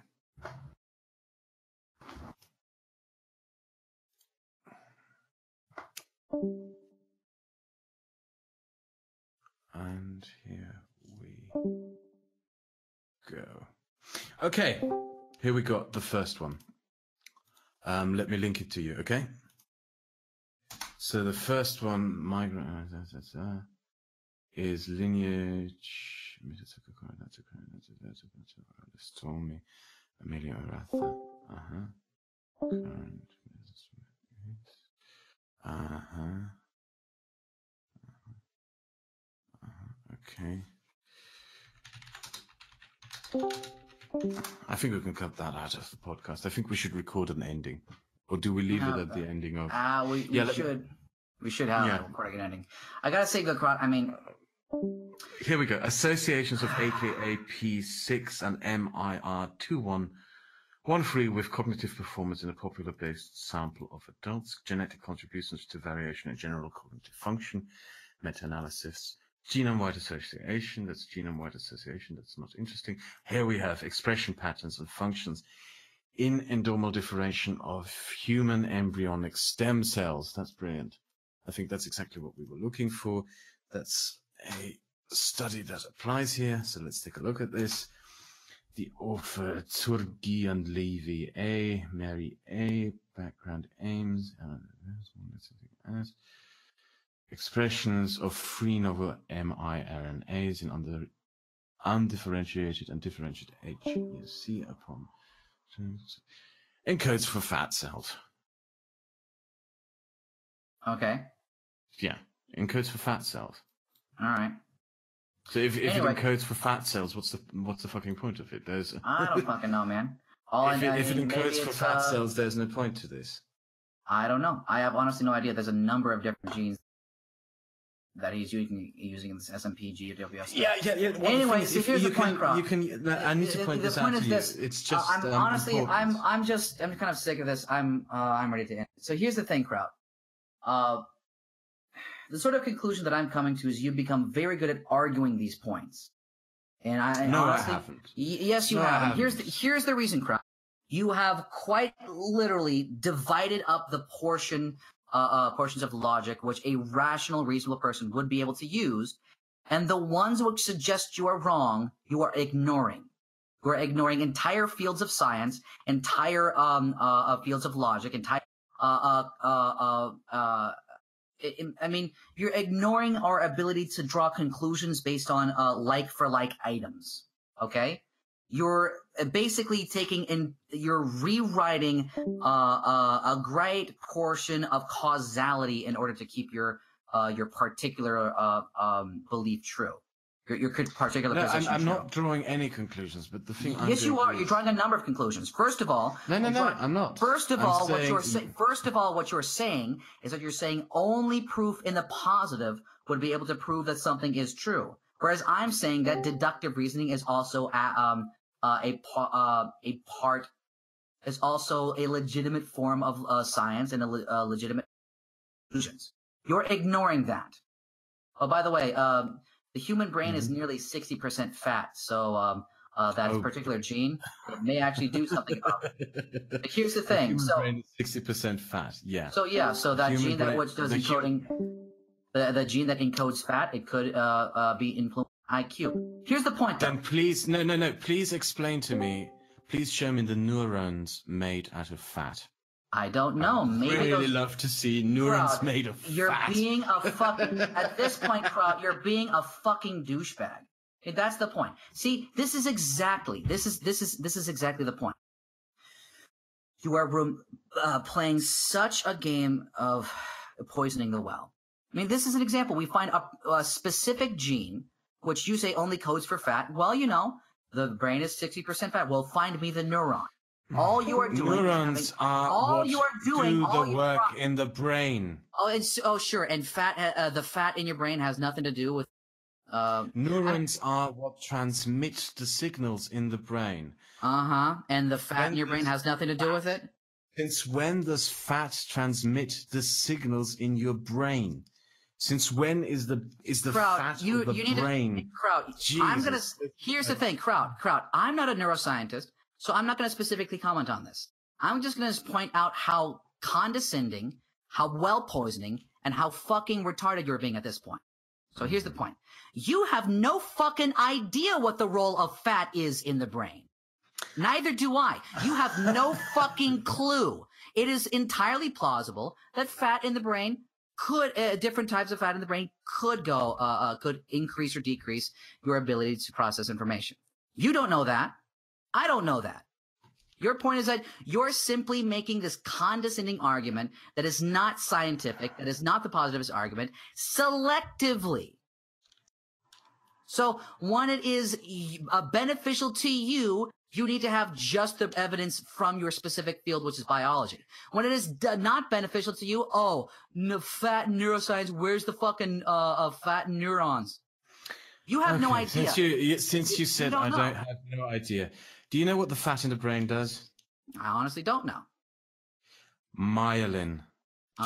And here we go. Okay, here we got the first one. Let me link it to you, okay? So the first one, migrant, is lineage. Stormy, Amelia Oratha. Current. Okay. I think we can cut that out of the podcast. I think we should record an ending. Or do we leave it at the ending of... We should have a recording ending. I gotta say, I mean... Here we go. Associations of AKAP6 and MIR21. 1 free with cognitive performance in a popular-based sample of adults. Genetic contributions to variation in general cognitive function. Meta-analysis. Genome-wide association. That's genome-wide association. That's not interesting. Here we have expression patterns and functions in endomal differentiation of human embryonic stem cells. That's brilliant. I think that's exactly what we were looking for. That's a study that applies here. So let's take a look at this. The author, Turgi and Levy A, Mary A, background aims, expressions of free novel miRNAs in undifferentiated and differentiated HEC upon encodes for fat cells. Okay. Yeah, encodes for fat cells. All right. So if it encodes for fat cells, what's the fucking point of it? I don't fucking know, man. If it encodes for fat cells, there's no point to this. I don't know. I have honestly no idea. There's a number of different genes that he's using in this SMPG or WS. Yeah. Well, anyway, so here's the point, Kraut. I need to point this out to you. It's just I'm kind of sick of this. I'm ready to end. So here's the thing, Kraut. The sort of conclusion that I'm coming to is you've become very good at arguing these points. And honestly, I haven't. Yes, you have. And here's the reason, Kraut. You have quite literally divided up the portions of logic which a rational, reasonable person would be able to use, and the ones which suggest you are wrong, you are ignoring. You are ignoring entire fields of science, entire fields of logic, entire I mean, you're ignoring our ability to draw conclusions based on like-for-like items. Okay, you're basically you're rewriting a great portion of causality in order to keep your particular belief true. Your particular position. I'm not drawing any conclusions, but the thing. Yes, you are. You're drawing a number of conclusions. First of all, no, I'm not. First of all, what you're saying is that you're saying only proof in the positive would be able to prove that something is true. Whereas I'm saying that deductive reasoning is also is also a legitimate form of science and a legitimate conclusions. You're ignoring that. Oh, by the way, the human brain is nearly 60% fat, so that particular gene it may actually do something about it. But here's the thing: the human brain is 60% fat. Yeah. So that gene that does encoding, the gene that encodes fat, it could be influenced by IQ. Here's the point, though. Then please, no. Please explain to me. Please show me the neurons made out of fat. I don't know. Maybe I'd really love to see neurons made of You're fat. being a fucking at this point, Kraut, you're being a fucking douchebag. Okay, that's the point. See, this is exactly the point. You are playing such a game of poisoning the well. I mean, this is an example. We find a specific gene which you say only codes for fat. Well, you know, the brain is 60% fat. Well, find me the neuron. All you are doing neurons are doing the work in the brain. Sure, and the fat in your brain has nothing to do with. Neurons are what transmit the signals in the brain. And the fat in your brain has nothing to do with it. Since when does fat transmit the signals in your brain? Since when is the Kraut, fat you of the need brain? Kraut, here's the thing, Kraut. I'm not a neuroscientist. So I'm not going to specifically comment on this. I'm just going to point out how condescending, how well poisoning, and how fucking retarded you're being at this point. So here's the point. You have no fucking idea what the role of fat is in the brain. Neither do I. You have no fucking clue. It is entirely plausible that fat in the brain different types of fat in the brain could increase or decrease your ability to process information. You don't know that. I don't know that. Your point is that you're simply making this condescending argument that is not scientific, that is not the positivist argument, selectively. So when it is beneficial to you, you need to have just the evidence from your specific field, which is biology. When it is not beneficial to you, fat neuroscience, where's the fucking fat neurons? You have no idea. Since you said I don't have no idea. Do you know what the fat in the brain does? I honestly don't know. Myelin.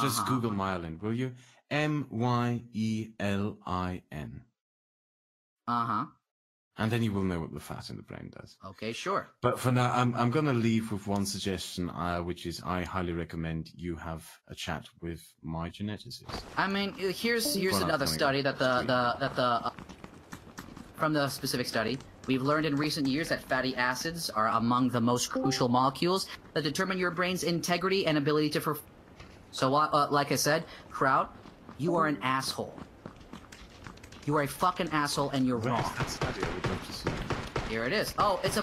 Just Google myelin, will you? Myelin. And then you will know what the fat in the brain does. Okay, sure. But for now, I'm going to leave with one suggestion, which is I highly recommend you have a chat with my geneticist. I mean, here's another study from the specific study. We've learned in recent years that fatty acids are among the most crucial molecules that determine your brain's integrity and ability to perform. So, like I said, Kraut, you are an asshole. You are a fucking asshole, and you're wrong. Here it is. It's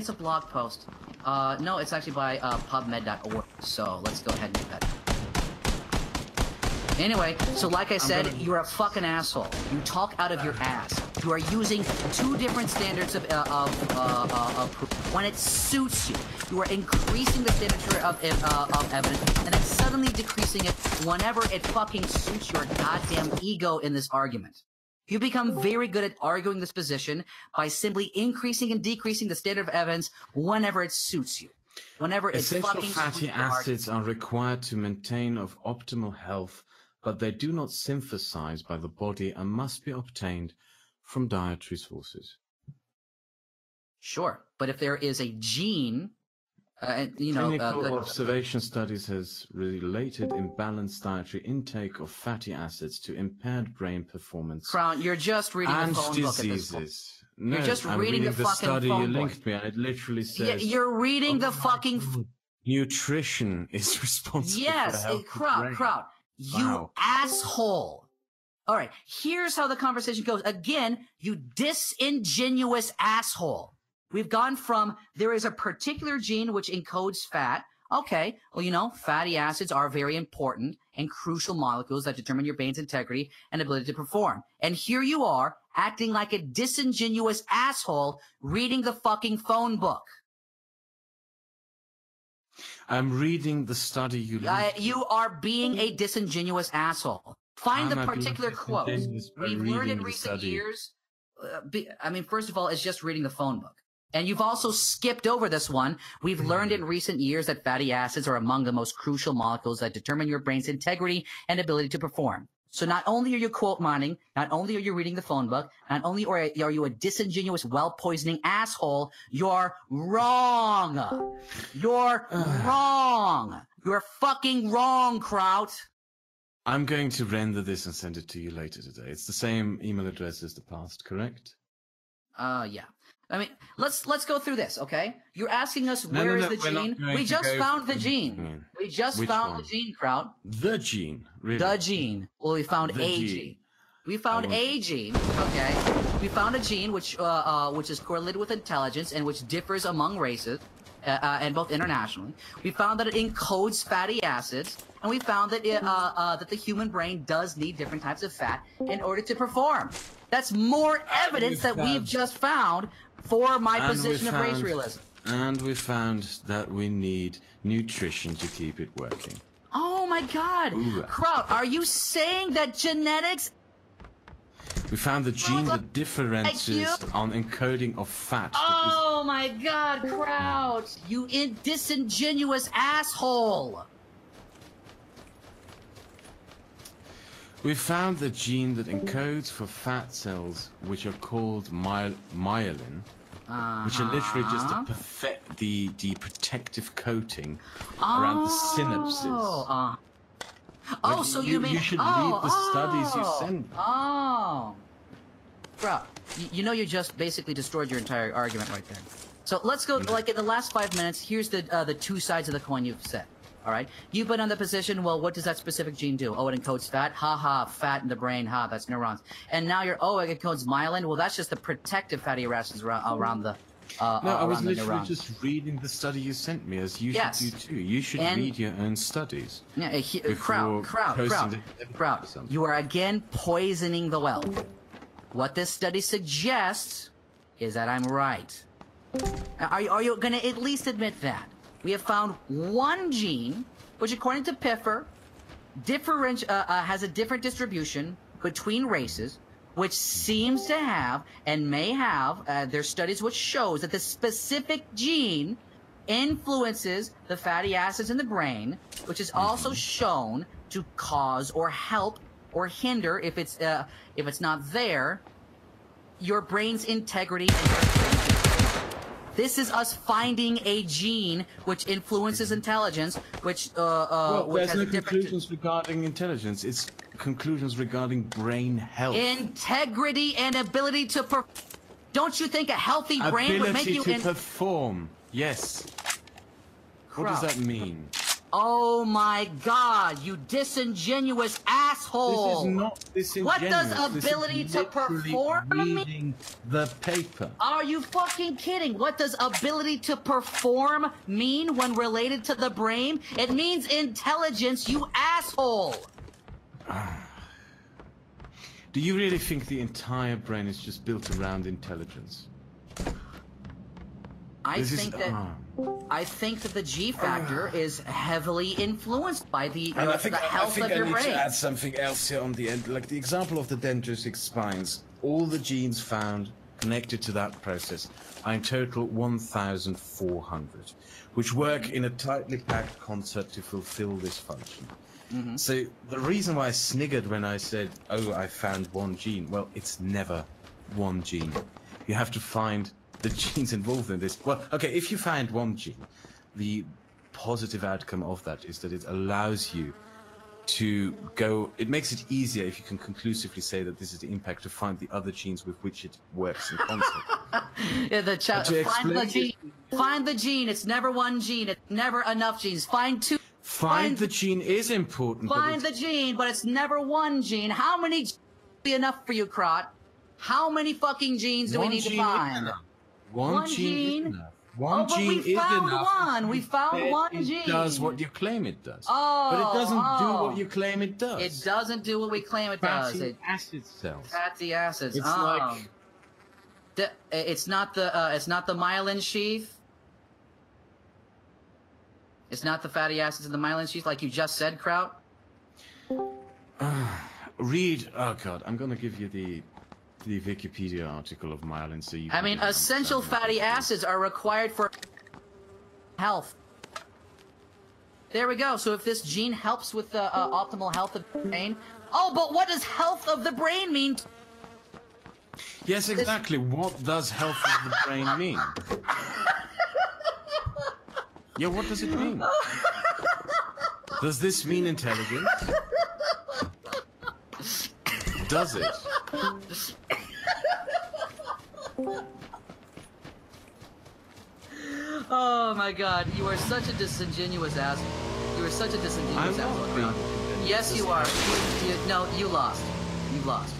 a blog post. No, it's actually by PubMed.org. So let's go ahead and do that. Anyway, so like I said, you're a fucking asshole. You talk out of your ass. You are using two different standards of proof. When it suits you, you are increasing the standard of evidence, and then suddenly decreasing it whenever it fucking suits your goddamn ego in this argument. You become very good at arguing this position by simply increasing and decreasing the standard of evidence whenever it suits you. Whenever it fucking suits fatty acids are required to maintain of optimal health, but they do not synthesize by the body and must be obtained from dietary sources. Sure, but if there is a gene, clinical observation studies has related imbalanced dietary intake of fatty acids to impaired brain performance. Crown, you're just reading and the phone diseases. Book at this point. No, you're just I'm reading the fucking study phone you book. linked me, and it literally says. Yeah, you're reading the fucking. Nutrition is responsible. Yes, for the Kraut, you asshole. All right, here's how the conversation goes. Again, you disingenuous asshole. We've gone from there is a particular gene which encodes fat. Okay, well, you know, fatty acids are very important and crucial molecules that determine your brain's integrity and ability to perform. And here you are, acting like a disingenuous asshole, reading the fucking phone book. I'm reading the study you linked. You are being a disingenuous asshole. Find I'm the not being particular quote. disingenuous by We've learned in reading the recent study. years. I mean, first of all, it's just reading the phone book. And you've also skipped over this one. We've learned in recent years that fatty acids are among the most crucial molecules that determine your brain's integrity and ability to perform. So not only are you quote mining, not only are you reading the phone book, not only are you a disingenuous, well-poisoning asshole, you're wrong. You're wrong. You're fucking wrong, Kraut. I'm going to render this and send it to you later today. It's the same email address as the past, correct? Yeah. I mean, let's go through this, okay? You're asking us No, where is no, the we're not gene? going We to just go found the through gene. the gene. We just Which found one? the gene, Kraut. The gene, really? The gene. Well, we found The a gene. gene. We found a gene, okay? We found a gene which is correlated with intelligence and which differs among races, and both internationally. We found that it encodes fatty acids, and we found that that the human brain does need different types of fat in order to perform. That's more evidence that we've just found for my position of race realism. And we found that we need nutrition to keep it working. Oh my God, Ooh. Kraut, are you saying that genetics? We found the gene that differentiates on encoding of fat. Oh my God, Kraut, you disingenuous asshole! We found the gene that encodes for fat cells, which are called myelin, which are literally just the protective coating around the synapses. Oh, so you mean... You should read the studies you sent me. Oh. Bro, you know you just basically destroyed your entire argument right there. So let's go, like, in the last 5 minutes, here's the two sides of the coin you've said. All right? You've been on the position, well, what does that specific gene do? Oh, it encodes fat? Ha ha, fat in the brain, ha, that's neurons. And now you're, oh, it encodes myelin? Well, that's just the protective fatty acids around the No, I was literally neurons. just reading the study you sent me, as you Yes. should do too. You should read your own studies. Yeah, before posting Kraut, you are again poisoning the well. What this study suggests is that I'm right. Are you going to at least admit that? We have found one gene, which according to Piffer, has a different distribution between races, which seems to have and may have, there's studies which shows that the specific gene influences the fatty acids in the brain, which is also shown to cause or help or hinder, if it's not there, your brain's integrity and this is us finding a gene which influences intelligence, which Well, which there's has no a different conclusions regarding intelligence. It's conclusions regarding brain health. integrity and ability to Don't you think a healthy brain would make you Ability to perform. Yes. What does Kraut. that mean? Oh my God, you disingenuous asshole! This is not disingenuous. What does This is ability to literally perform mean? reading the paper. Are you fucking kidding? What does ability to perform mean when related to the brain? It means intelligence, you asshole! Do you really think the entire brain is just built around intelligence? I think that the G factor is heavily influenced by the health of your brain. To add something else here on the end, like the example of the dendritic spines. All the genes found connected to that process are in total 1,400, which work in a tightly packed concert to fulfill this function. So the reason why I sniggered when I said, oh, I found one gene, well, it's never one gene. You have to find the genes involved in this. Well, okay, if you find one gene, the positive outcome of that is that it allows you to go, it makes it easier if you can conclusively say that this is the impact to find the other genes with which it works in concert. Yeah, the find the gene. Find the gene. It's never one gene. It's never enough genes. Find two. Find the gene is important. Find the gene, but it's never one gene. How many genes would be enough for you, Kraut? How many fucking genes do we need to find? One gene is enough. One but gene we is found enough. one. We found one gene. It does what you claim it does. Oh, but it doesn't do what you claim it does. It doesn't do what we claim it does. Fatty acid cells. Fatty acids. It's like it's not the myelin sheath. It's not the fatty acids in the myelin sheath, like you just said, Kraut. Read. Oh God, I'm gonna give you the Wikipedia article of myelin, so you. I mean, essential fatty acids are required for health. There we go. So if this gene helps with the optimal health of the brain, oh, but what does health of the brain mean? Yes, exactly. What does health of the brain mean? Yeah, what does it mean? Does this mean intelligence? Does it? Oh my God, you are such a disingenuous ass. You are such a disingenuous asshole. Yes, you are. No, you lost. You lost.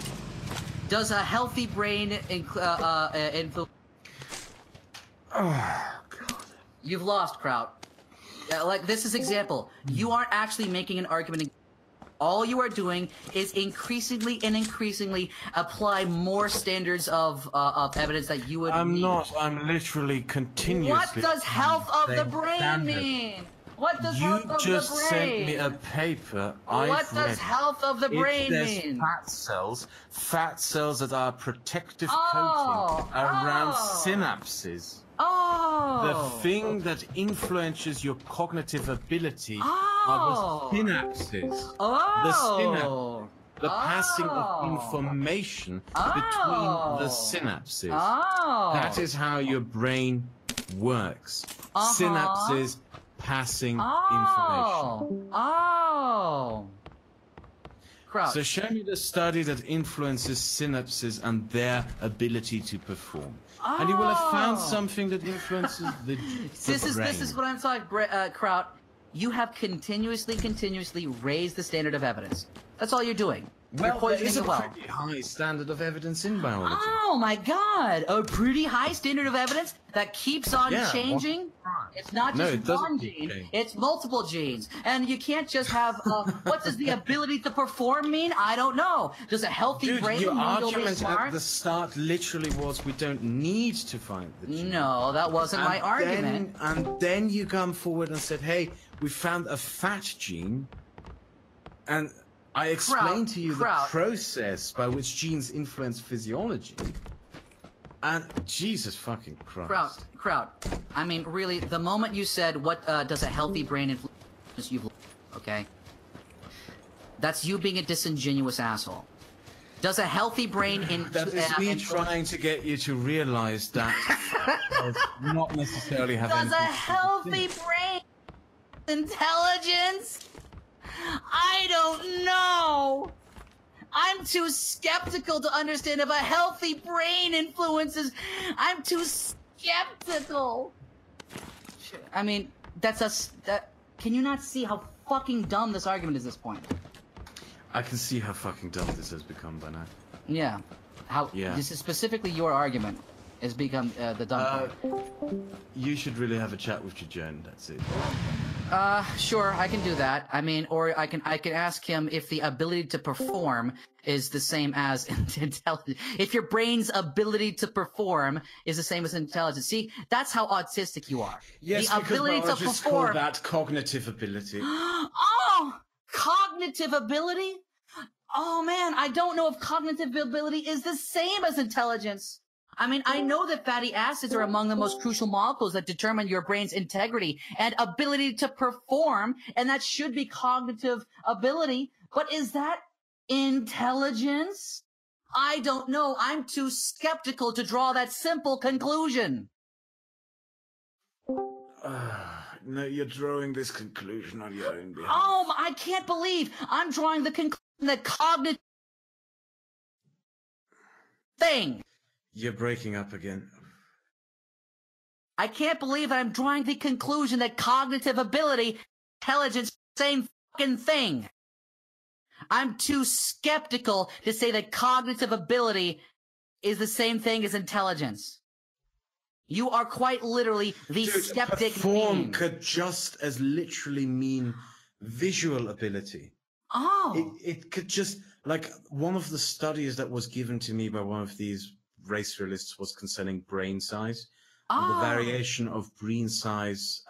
Does a healthy brain influence? Oh God. You've lost, Kraut. Like, this is example. You aren't actually making an argument. All you are doing is increasingly and increasingly apply more standards of evidence that you would need. I'm literally continuously... What does health of the brain mean? What does health of the brain? You just sent me a paper. What does health of the brain mean? Fat cells that are protective coating around synapses. Oh! The thing that influences your cognitive ability are the synapses. Oh! The passing of information between the synapses. Oh! That is how your brain works. Synapses passing information. Oh! Kraut. So show me the study that influences synapses and their ability to perform. And you will have found something that influences the brain. This is what I'm talking, Kraut. You have continuously raised the standard of evidence. That's all you're doing. Well, there is a pretty high standard of evidence in biology. Oh my God! A pretty high standard of evidence that keeps on changing. It's not just one gene; it's multiple genes, and you can't just have. What does the ability to perform mean? I don't know. Does a healthy brain your mean argument smart? at the start literally was we don't need to find the gene. No, that wasn't my argument. And then you come forward and said, "Hey, we found a fat gene," and I explained to you the process by which genes influence physiology. And Jesus fucking Christ. Kraut. I mean, really, the moment you said, what does a healthy brain influence, you've lost, okay? That's you being a disingenuous asshole. Does a healthy brain That is me trying to get you to realize that not necessarily have Does a healthy brain intelligence? I don't know. I'm too skeptical to understand if a healthy brain influences. I'm too skeptical. I mean, can you not see how fucking dumb this argument is at this point? I can see how fucking dumb this has become by now. Yeah. This is specifically your argument has become the dumb part. You should really have a chat with Jen, that's it. Sure, I can do that. I mean, or I can ask him if the ability to perform is the same as intelligence. If your brain's ability to perform is the same as intelligence. See, that's how autistic you are. Yes, the because ability to biologists perform. call that cognitive ability. Oh, cognitive ability? Oh man, I don't know if cognitive ability is the same as intelligence. I mean, I know that fatty acids are among the most crucial molecules that determine your brain's integrity and ability to perform, and that should be cognitive ability. But is that intelligence? I don't know. I'm too skeptical to draw that simple conclusion. No, you're drawing this conclusion on your own behalf. Oh, I can't believe I'm drawing the conclusion that cognitive thing. You're breaking up again. I can't believe that I'm drawing the conclusion that cognitive ability, intelligence, same fucking thing. I'm too skeptical to say that cognitive ability is the same thing as intelligence. You are quite literally the skeptic perform being. could just as literally mean visual ability. Oh. It could just, like, one of the studies that was given to me by one of these race realists was concerning brain size. And the variation of brain size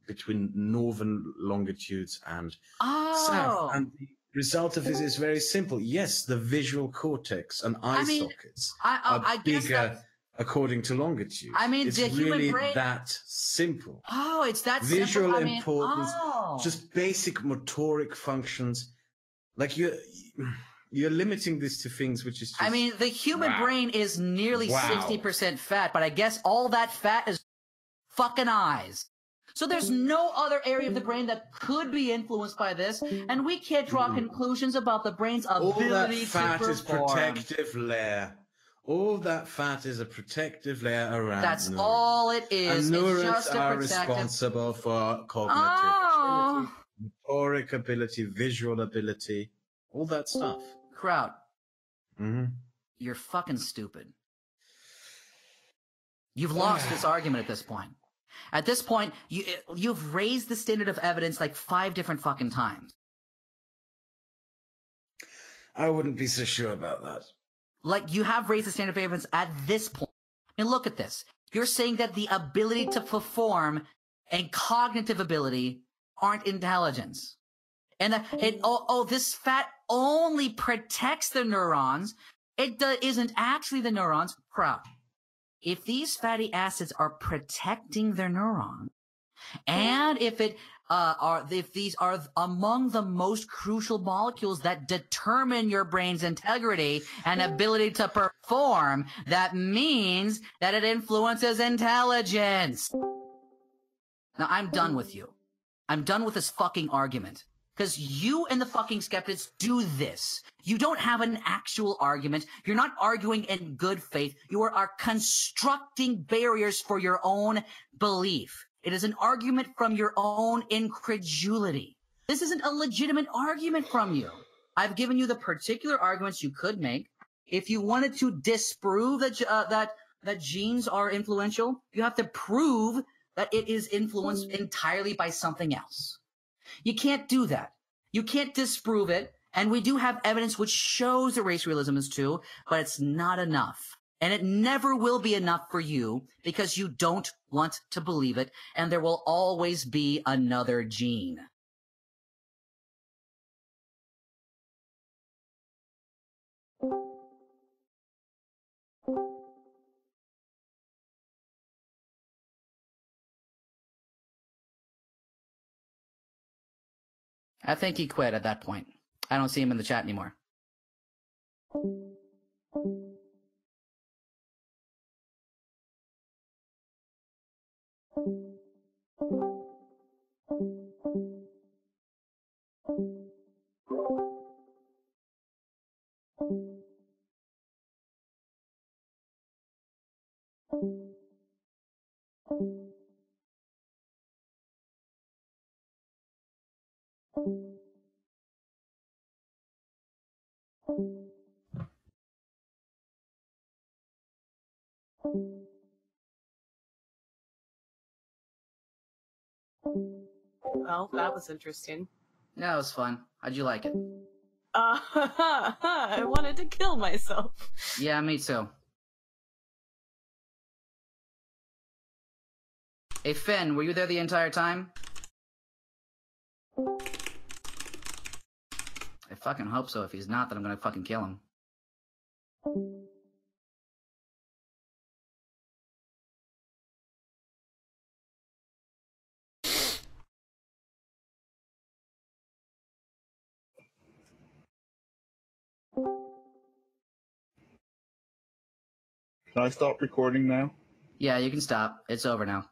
between northern longitudes and south. And the result of this is very simple. Yes, the visual cortex and eye sockets are bigger according to longitude. I mean, it's the human really brain... that simple. Oh, it's that visual simple. importance, just basic motoric functions. Like you're limiting this to things which is just... I mean, the human brain is nearly 60% fat, but I guess all that fat is fucking eyes. So there's no other area of the brain that could be influenced by this, and we can't draw conclusions about the brain's ability to perform. All that fat is protective layer. All that fat is a protective layer around. That's all it is. And neurons it's just are responsible for cognitive ability, motoric ability, visual ability, all that stuff. Kraut, you're fucking stupid. You've lost this argument at this point. At this point, you've raised the standard of evidence like 5 different fucking times. I wouldn't be so sure about that. Like, you have raised the standard of evidence at this point. I mean, look at this. You're saying that the ability to perform and cognitive ability aren't intelligence. And that this fat only protects the neurons. It isn't actually the neurons. Kraut. If these fatty acids are protecting their neurons, and if these are among the most crucial molecules that determine your brain's integrity and ability to perform, that means that it influences intelligence. Now, I'm done with you. I'm done with this fucking argument. Because you and the fucking skeptics do this. You don't have an actual argument. You're not arguing in good faith. You are constructing barriers for your own belief. It is an argument from your own incredulity. This isn't a legitimate argument from you. I've given you the particular arguments you could make. If you wanted to disprove that genes are influential, you have to prove that it is influenced entirely by something else. You can't do that. You can't disprove it. And we do have evidence which shows that race realism is true, but it's not enough. And it never will be enough for you because you don't want to believe it, and there will always be another gene. I think he quit at that point. I don't see him in the chat anymore. Well, that was interesting. Yeah, it was fun. How'd you like it? I wanted to kill myself. Yeah, me too. Hey, Finn, were you there the entire time? I fucking hope so. If he's not, then I'm gonna fucking kill him. Can I stop recording now? Yeah, you can stop. It's over now.